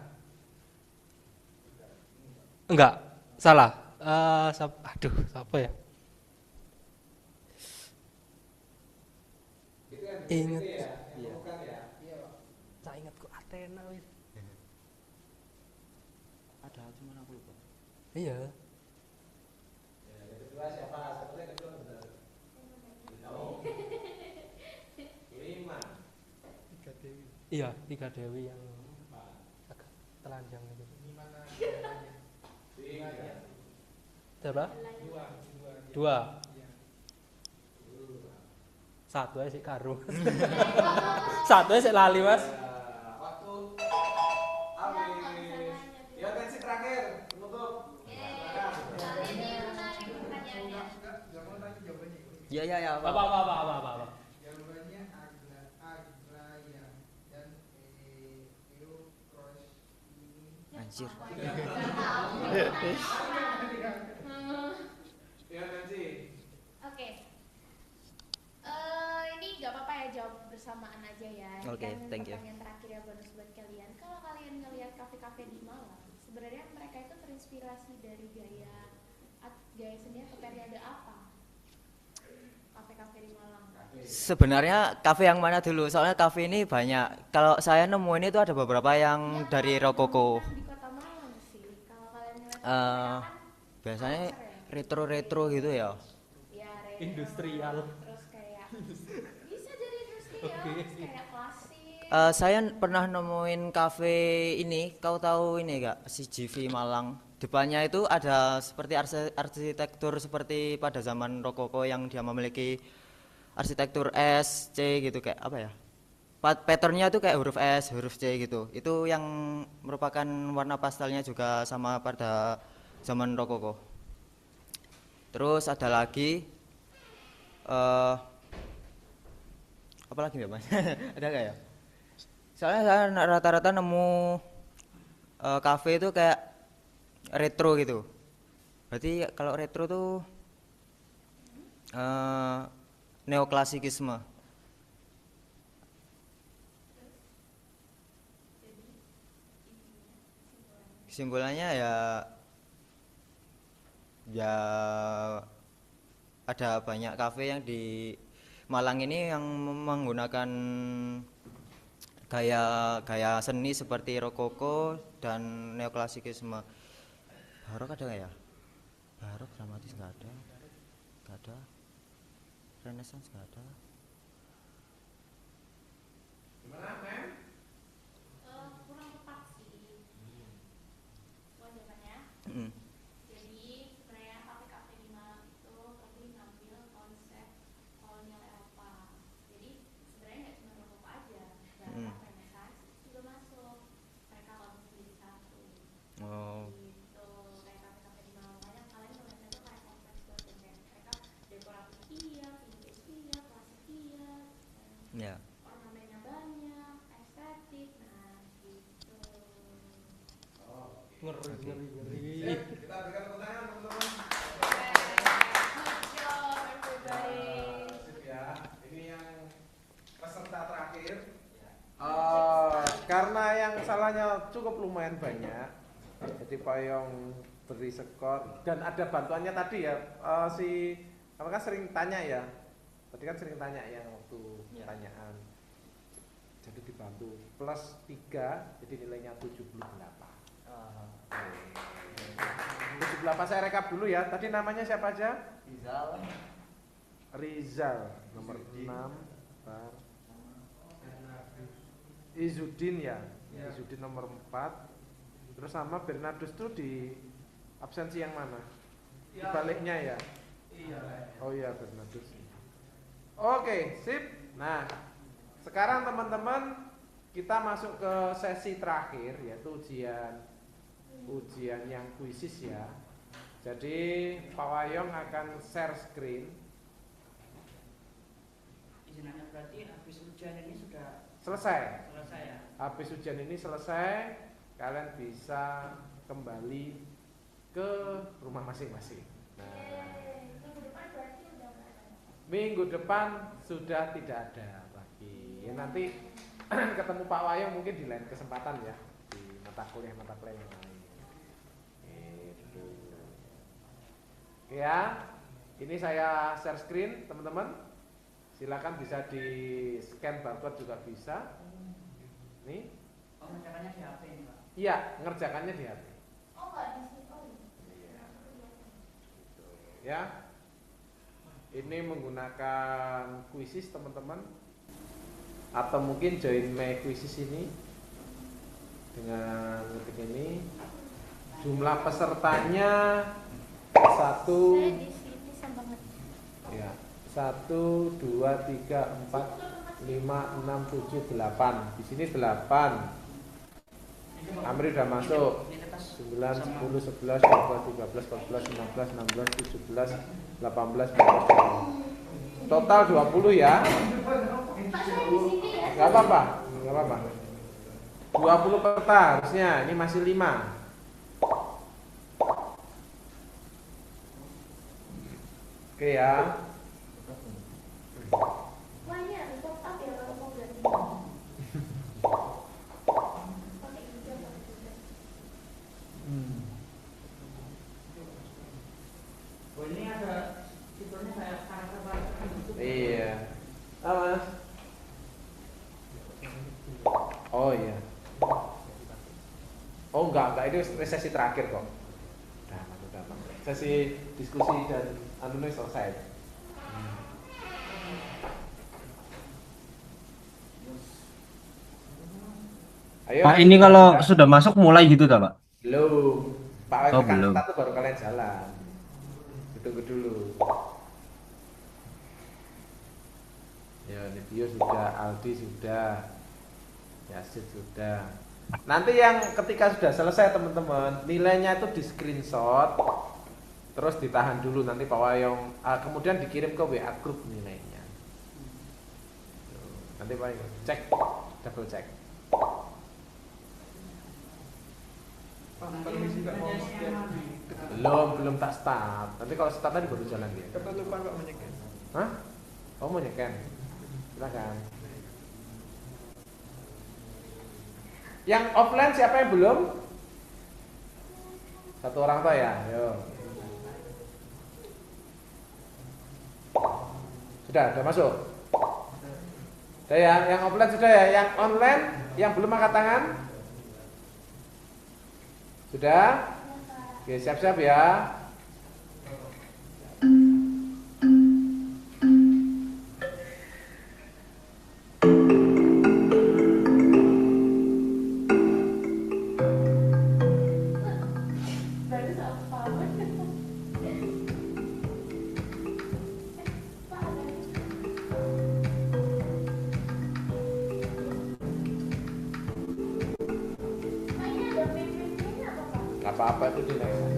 Enggak, salah. Siapa ya? Ingat. Iya. Bukan ya? Saya ingat kok Athena wis. Ada cuman aku lupa. Iya. Ya, yang kedua siapa? Sepertinya kedua benar. Tahu. 5. Iya, 3 Dewi yang agak telanjang itu. Berapa? 2. Satu aja sih karo. Satu aja sih lali mas. Waktu habis. Ya tensi terakhir penutup. Ya. Apa. Jawabannya agraria dan eukros ini. Anjir. Ya tensi. Oke. Ini nggak apa-apa ya, jawab bersamaan aja ya. Ini Oke, kan thank you. pertanyaan terakhir ya, bonus buat kalian. Kalau kalian ngelihat kafe-kafe di Malang, sebenarnya mereka itu terinspirasi dari gaya seni atau periode apa? Kafe-kafe di Malang. Sebenarnya kafe yang mana dulu? Soalnya kafe ini banyak. Kalau saya nemuin itu ada beberapa yang dari Rokoko. Di kota Malang sih. Kalau kalian ngeliat Biasanya retro-retro gitu ya. ya retro, Industrial. terus kayak bisa jadi industrial, Oke. terus kayak klasik. Saya pernah nemuin kafe ini. Kau tahu ini gak? CGV Malang. Depannya itu ada seperti arsitektur seperti pada zaman Rokoko yang dia memiliki arsitektur S, C gitu kayak apa ya? Patternnya tuh kayak huruf S, huruf C gitu. Itu yang merupakan warna pastelnya juga sama pada zaman Rokoko. Terus ada lagi, apa lagi ya mas? Ada nggak ya? Soalnya saya rata-rata nemu kafe itu kayak retro gitu. Berarti kalau retro tuh neoklasikisme. Kesimpulannya ya ada banyak kafe yang di Malang ini yang menggunakan gaya seni seperti rokoko dan neoklasikisme. Barok ada nggak ya? Barok dramatis nggak ada. Renaissance nggak ada. Gimana, Mem? Kurang tepat sih. Jawabannya. Jadi sebenarnya kafe-kafe di Malang itu lebih ngambil konsep kolonial Eropa. Jadi sebenarnya nggak cuma rokok aja, bahkan Renaissance juga masuk. Mereka bangun sendiri satu. Oh. Gitu. Kayak kafe-kafe di Malang banyak kalian ngeliatnya tuh kayak kompleks banget, kayak mereka dekoratif iya, vintage iya, klasik iya. Ya. Ornamennya banyak, estetik, nah gitu. Ngeri. Kita berikan tepuk tangan teman-teman. Sip ya. Ini yang peserta terakhir. Karena yang salahnya cukup lumayan banyak, jadi Payung beri skor dan ada bantuannya tadi ya. Apakah sering tanya ya? Tadi kan sering tanya yang waktu pertanyaan. Jadi dibantu plus 3, jadi nilainya 78. 78 saya rekap dulu ya. Tadi namanya siapa aja? Rizal nomor 6. Izudin ya. Izudin nomor 4. Terus sama Bernardus tuh di absensi yang mana? Di baliknya ya? Oh iya Bernardus. Oke, sip. Nah, sekarang teman-teman kita masuk ke sesi terakhir yaitu ujian yang kuisis ya. Jadi Pak Wayong akan share screen. Izinannya berarti habis ujian ini sudah Selesai. selesai ya. Habis ujian ini selesai, kalian bisa kembali ke rumah masing-masing. Nah, minggu depan sudah tidak ada lagi. Ya, nanti ketemu Pak Wayong mungkin di lain kesempatan ya, di mata kuliah yang lain. Gitu. Ya, ini saya share screen teman-teman. Silakan bisa di scan barcode juga bisa. Nih. Oh, ngerjakannya di HP ini Pak? Iya, ngerjakannya di HP. Oh nggak di sini, oh iya. Ya. Ini menggunakan kuisis teman-teman. atau mungkin join my quizzes ini dengan ketik ini. Jumlah pesertanya 1 ya 1 2 3 4 5 6 7 8. Di sini 8. Amri udah masuk. 9 10 11 12 13 14 15 16 17 18 19 total 20 ya. Enggak apa-apa, enggak apa-apa. 20 peserta harusnya, ini masih 5. Oke ya. Ini ada fiturnya kayak karakter gitu. Iya. Mas. Oh iya. Oh enggak, itu sesi terakhir kok. Udah. Sesi diskusi dan anunya selesai. Ayo, Pak, ini kalau sudah masuk mulai gitu tak, Pak? belum. Pak Oh, tekan belum. start tuh baru kalian jalan. Tunggu dulu. Ya, Nibio sudah, Aldi sudah, Yasid sudah. Nanti yang ketika sudah selesai teman-teman, nilainya itu di screenshot, terus ditahan dulu nanti Pak Wayong, kemudian dikirim ke WA grup nilainya. Nanti Pak Wayong cek, double cek. Permisi Pak, mau Belum tak start. Nanti kalau start tadi baru jalan dia. keterlupaan Pak menyeken. Hah? Oh mau nyeken? Silakan. Yang offline siapa yang belum? Satu orang toh ya? Yo. Sudah masuk. Sudah ya, yang offline sudah ya, yang online yang belum angkat tangan? Sudah? Oke, siap-siap ya. Apa-apa itu dinaikkan.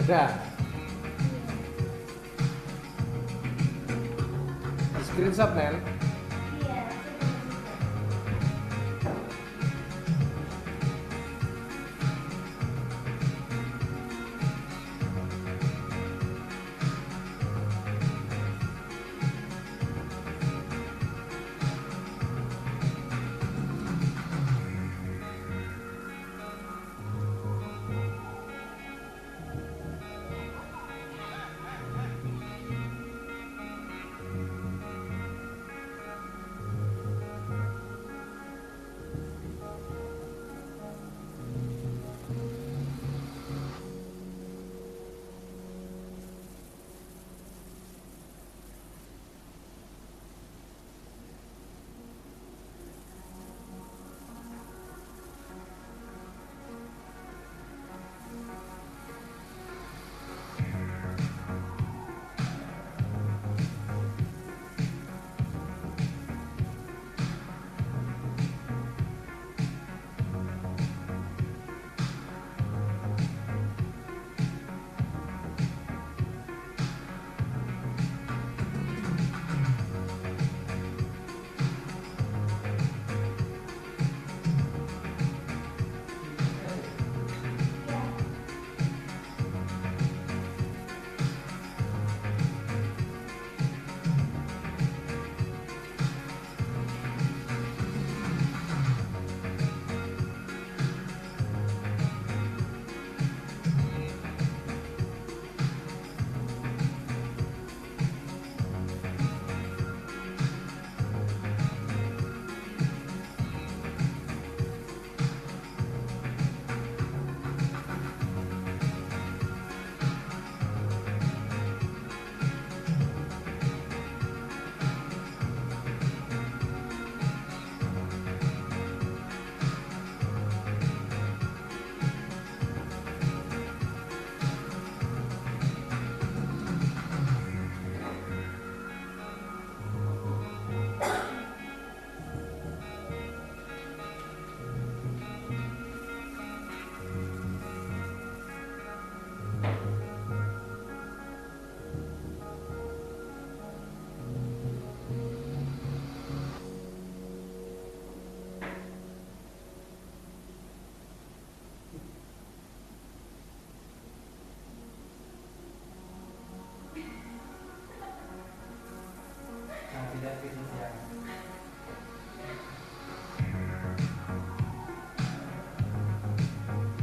Udah. Di screenshot, Nel.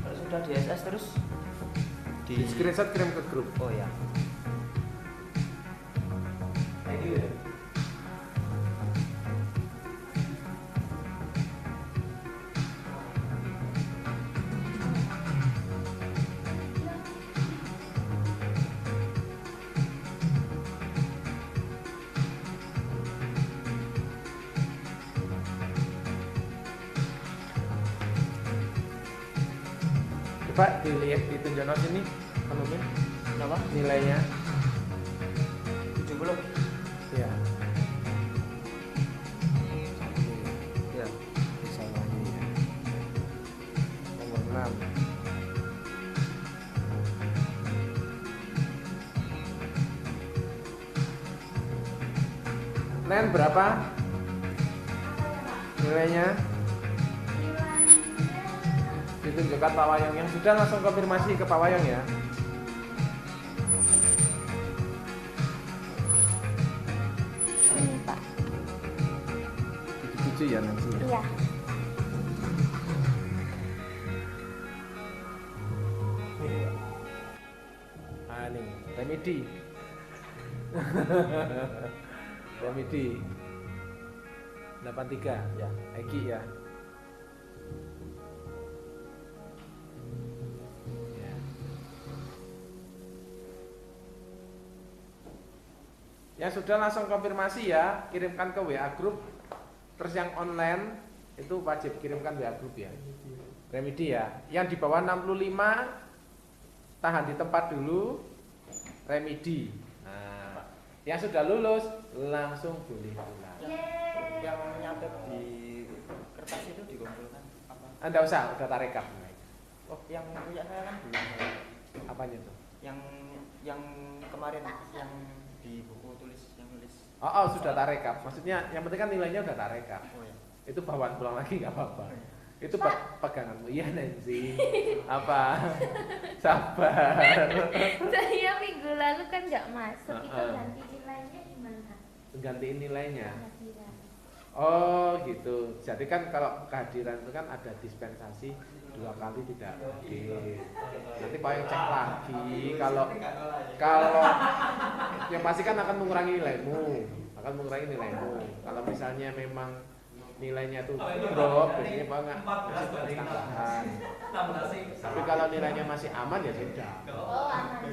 Kalau sudah di SS terus Di screenshot kirim ke grup. Oh ya. Thank you. Coba dilihat di tunjuk sini, anunya, Kenapa? nilainya. 70. Ya. Ya. Salahnya ya. Nomor 6. Nen berapa? Nilainya? Ditunjukkan Pak Wayong. Yang sudah langsung konfirmasi ke Pak Wayong ya. Ini Pak. 77 ya nanti. Iya. Ah nih, remedi. Remedi. 83 ya, Eki ya. Ya. Yang sudah langsung konfirmasi ya, kirimkan ke WA group. Terus yang online itu wajib kirimkan WA group ya. Remedi ya. Yang di bawah 65 tahan di tempat dulu. Remedi. Nah, yang sudah lulus langsung boleh pulang. Yang nyatet di kertas itu dikumpulkan apa? Anda usah, udah tarekat. Oh, yang punya saya kan belum. Apanya tuh? yang yang kemarin yang di buku yang tulis. Oh, sudah tak rekap. Maksudnya yang penting kan nilainya udah tak rekap. Oh ya. Itu bawaan pulang lagi nggak apa-apa. Itu peganganmu. Iya Nancy. Apa? Sabar. Saya minggu lalu kan nggak masuk, itu ganti nilainya gimana? Gantiin nilainya. Kehadiran. Oh gitu. Jadi kan kalau kehadiran itu kan ada dispensasi 2 kali tidak hadir. Nanti Pak yang cek lagi. Kalau yang pasti kan akan mengurangi nilaimu. Kalau misalnya memang nilainya tuh drop, biasanya Pak nggak masih tulis tambahan. Tapi kalau nilainya masih aman ya sudah. Oh, aman.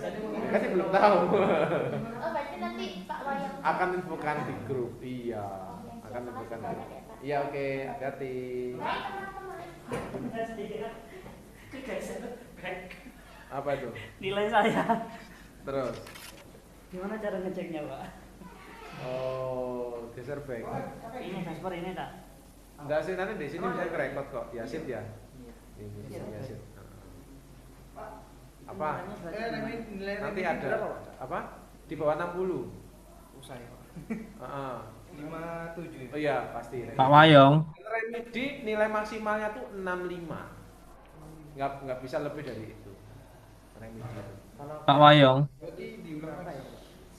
Kan sih belum tahu. Oh, berarti nanti Pak Wayang Akan infokan di grup. Iya, akan infokan di grup. Iya, oke, hati-hati. Apa itu? Nilai saya. Terus. Gimana cara ngeceknya, Pak? Oh, geser back. Ini Vesper ini tak? Enggak sih, nanti di sini bisa kerekod kok. Yasin ya. Ini Yasin. Apa? Nanti ada apa? Di bawah 60. Usai Pak. Heeh. 57. Oh iya, pasti. Pak Wayong. Remedi nilai maksimalnya tuh 65. Nggak bisa lebih dari itu. Remedi itu. Pak Wayong. Berarti diulang apa ya?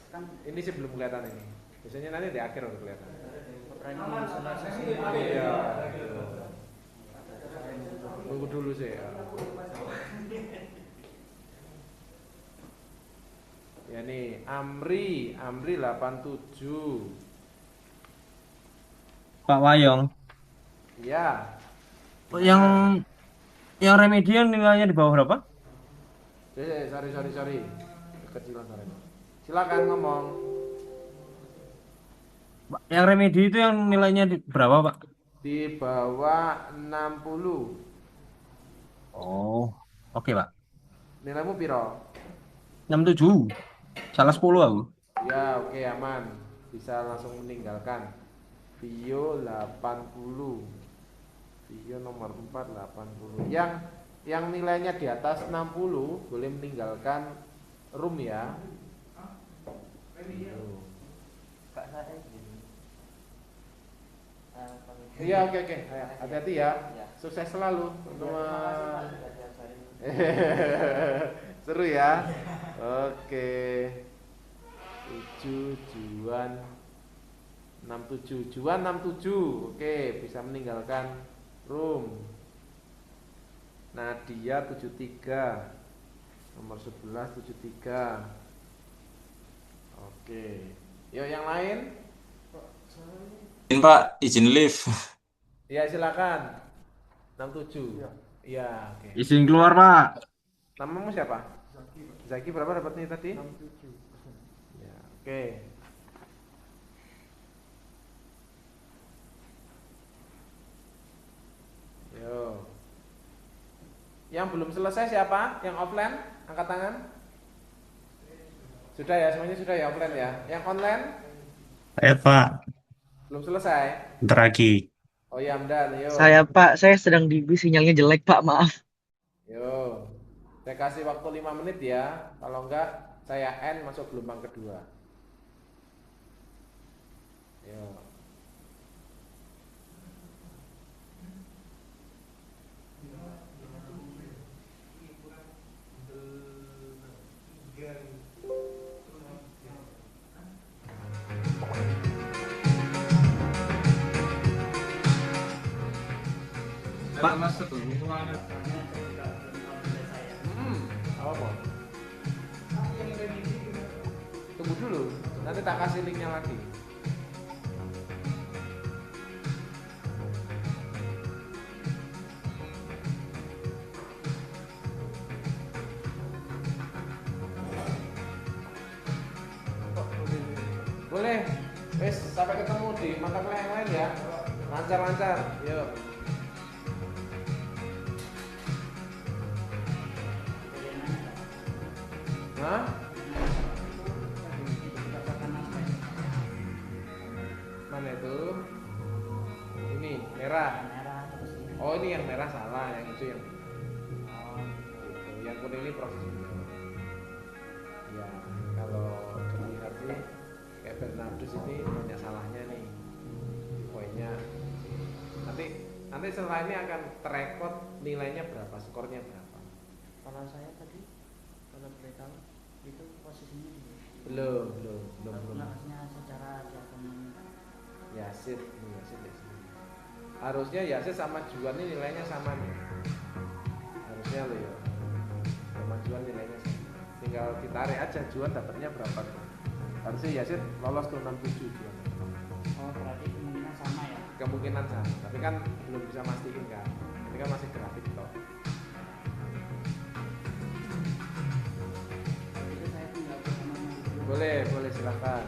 Kan ini sih belum kelihatan ini. Biasanya nanti di akhir baru kelihatan. Iya. Tunggu dulu sih ya. Ya nih, Amri 87. Pak Wayong. Ya. Yang remedial nilainya di bawah berapa? Sorry. Kecilan sorry. Silakan ngomong. Yang remedi itu yang nilainya di berapa, Pak? Di bawah 60. Oh, oke, Pak. Nilaimu piro? 67. Salah 10 aku. Ya, oke aman. Bisa langsung meninggalkan. Bio 80. Bio nomor 4 80. Yang nilainya di atas 60 boleh meninggalkan room ya. Iya, oke. Hati-hati ya. Sukses selalu, teman-teman. Seru ya. Oke. 7 Juan 67. Juan 67. Oke, bisa meninggalkan room. Nadia 73. Nomor 11 73. Oke. Yuk yang lain. Pak, izin lift. Ya silakan. 67. Iya, oke. Izin keluar, Pak. Namamu siapa? Zaki berapa dapatnya tadi? 67. Ya, oke. Yo. Yang belum selesai siapa? Yang offline? Angkat tangan. Sudah ya, semuanya sudah ya offline ya. Yang online? Saya Pak, Belum selesai. bentar lagi. Oh ya, Hamdan, yo. Saya Pak, saya sedang di bis, sinyalnya jelek Pak, maaf. Yo. Saya kasih waktu 5 menit ya. Kalau enggak, saya end masuk gelombang kedua. Yo. Pak. Apa? Tunggu dulu, nanti tak kasih linknya lagi. Boleh, wes sampai ketemu di mata kuliah yang lain ya. Lancar-lancar, yuk. Hah? Mana itu? Ini merah. Oh ini yang merah salah, yang itu yang. Oh, gitu. Yang kuning ini proses. Ya, kalau dilihat sih kayak Bernardus ini banyak salahnya nih. Poinnya nanti nanti setelah ini akan terekod nilainya berapa, skornya berapa. Kalau saya tadi, kalau boleh tahu, itu posisinya di Belum. maksudnya secara jabatan. Yasid ya sini. Harusnya Yasid sama Juan ini nilainya sama nih. Harusnya lo ya. Sama Juan nilainya sama. Tinggal ditarik aja Juan dapatnya berapa tuh. Harusnya Yasid lolos tuh 67 Juan. Oh, berarti kemungkinan sama ya? Kemungkinan sama, tapi kan belum bisa mastiin kan. Ini kan masih grafik toh. Itu saya tinggal bersama dulu. Boleh silakan.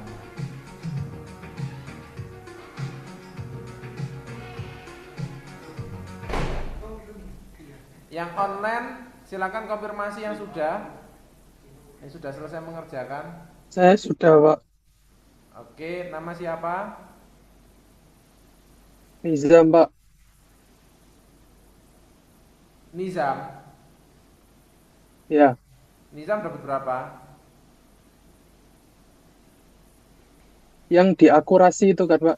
Yang online silakan konfirmasi yang sudah selesai mengerjakan. Saya sudah, Pak. Oke, nama siapa? Nizam, Pak. Nizam. Ya, Nizam dapat berapa? yang diakurasi itu kan, Pak.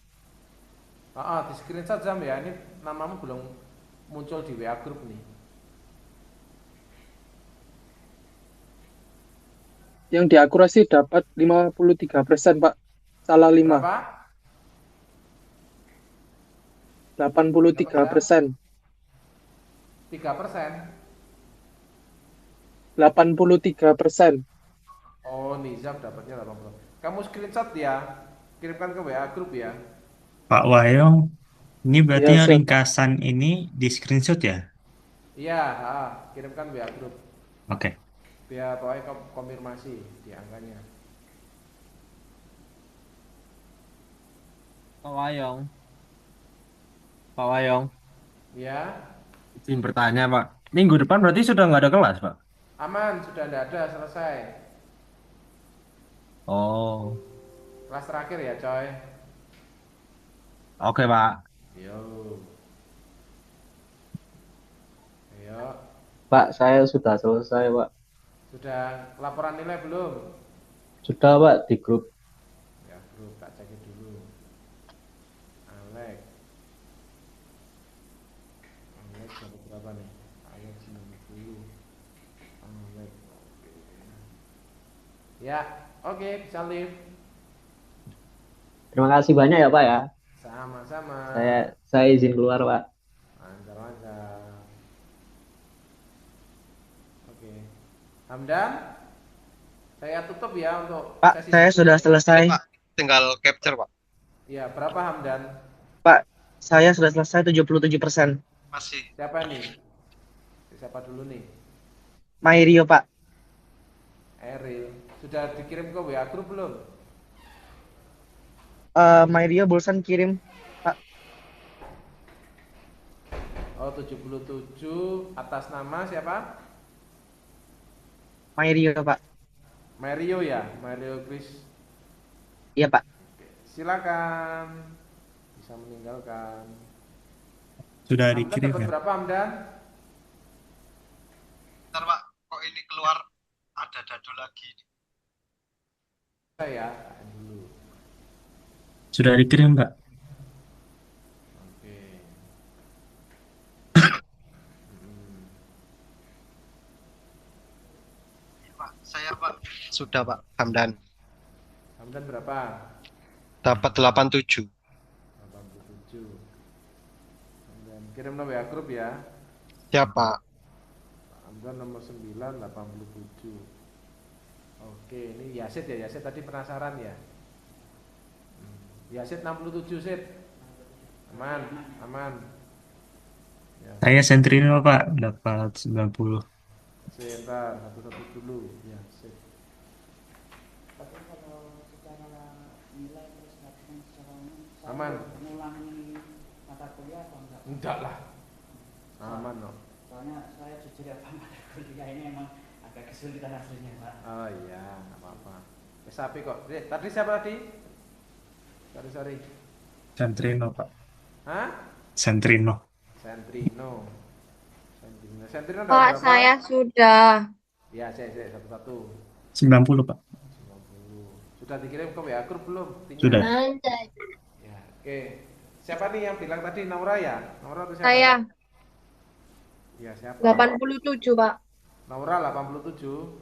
Di screenshot Zam ya. Ini namamu belum muncul di WA grup nih. Yang diakurasi dapat 53%, Pak. Salah 5. Berapa? 83%. 3%. 83%. Oh, Nizam dapatnya 80. Kamu screenshot ya. Kirimkan ke WA grup ya. Pak Wayong, ini berarti Iya, yang Sir. ringkasan ini di screenshot ya? Iya, kirimkan WA grup. Oke. Biar pokoknya konfirmasi di angkanya. Pak Wayong, Ya, izin bertanya Pak. Minggu depan berarti sudah nggak ada kelas Pak? aman, sudah tidak ada, selesai. Oh, Kelas terakhir ya, coy. oke Pak. Yo. Ayo, Pak, saya sudah selesai, Pak. sudah laporan nilai belum? Sudah, Pak, di grup. Ya, grup tak cekin dulu. Alex dapat berapa nih? Alex 90. Alex. Ya, oke, bisa live. Terima kasih banyak ya, Pak ya. Sama-sama. Saya izin keluar, Pak. Lancar-lancar. Oke. Hamdan, saya tutup ya untuk Pak, sesi saya sudah selesai. Pak, tinggal capture Pak. Ya, berapa Hamdan? Pak, saya sudah selesai 77%. Masih. Siapa nih? Siapa dulu nih? Mairio, Pak. Eril. Sudah dikirim ke WA grup belum? Mairio barusan kirim, Pak. Oh, 77 atas nama siapa? Mairio, Pak. Mario ya, Mario Chris. Iya, Pak. Silakan. Bisa meninggalkan. Sudah Hamdan dikirim dapat ya? berapa Hamdan? Bentar Pak, kok ini keluar ada dadu lagi. Saya tahan dulu. Sudah dikirim, Pak. Oke. Pak, saya Pak. Sudah Pak, Hamdan. Hamdan berapa? Dapat 87. 87. Hamdan kirim nomor WA grup ya. Siap Pak. Hamdan nomor 9 87. Oke, ini Yasid ya. Yasid tadi penasaran ya. Yasid 67 Sid. Aman. Ya. Saya sentrino, Pak, dapat 90. Sebentar, satu-satu dulu. Ya, sip. Tapi kalau secara nilai terus latihan secara umum, saya Aman. mengulangi mata kuliah atau enggak? Enggak lah. Aman no. Soalnya saya jujur ya Pak, mata kuliah ini emang agak kesulitan aslinya Pak. Oh iya, nggak apa-apa. Sapi kok. Tadi siapa tadi? Sorry. Sentrino, Pak. Hah? Sentrino. Sentrino dapat Pak, berapa? saya sudah. Ya, saya satu-satu. 90, Pak. 90. Sudah dikirim ke WA grup belum? Sudah. Ya, oke. Siapa nih yang bilang tadi, Naura ya? Naura atau siapa? Saya Ya, siapa? 87, Pak. Naura 87.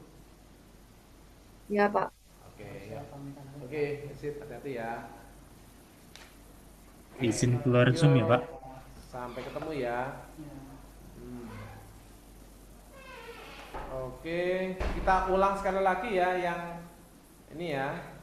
Ya, Pak. Oke, ya. Oke, sip, hati-hati ya. Izin keluar Zoom ya, Pak. Sampai ketemu ya. Oke, kita ulang sekali lagi ya yang ini ya.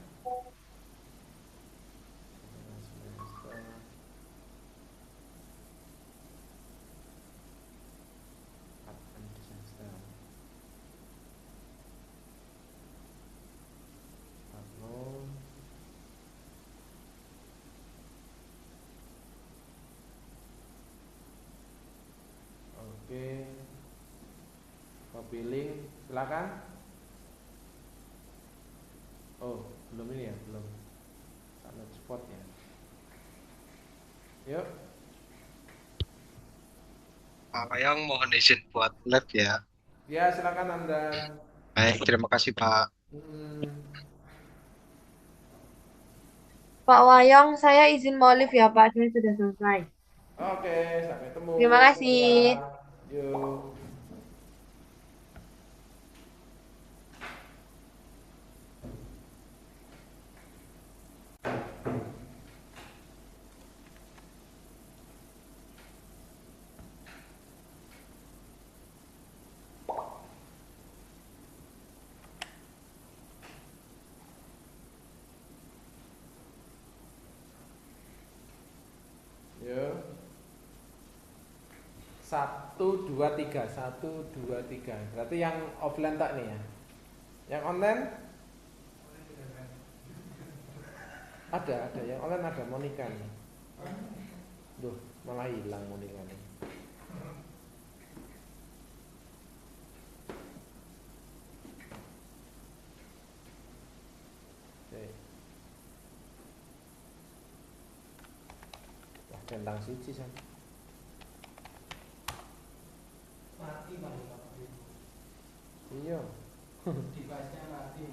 Oke, copy link, silakan. Oh, belum ini ya, belum. Submit spot ya. Yuk. Pak Wayong mohon izin buat live ya. Ya, silakan Anda. Baik, terima kasih Pak. Pak Wayong, saya izin mau live ya, Pak. Saya sudah selesai. Oke, sampai ketemu. Terima kasih. Yuk. Yuk. 1, 2, 3. 1, 2, 3. Berarti yang offline tak nih ya? Yang online? Ada. Yang online ada Monica nih. Duh, malah hilang Monica nih. Oke. Wah, centang siji san. Mati Pak. Iya. Device-nya mati.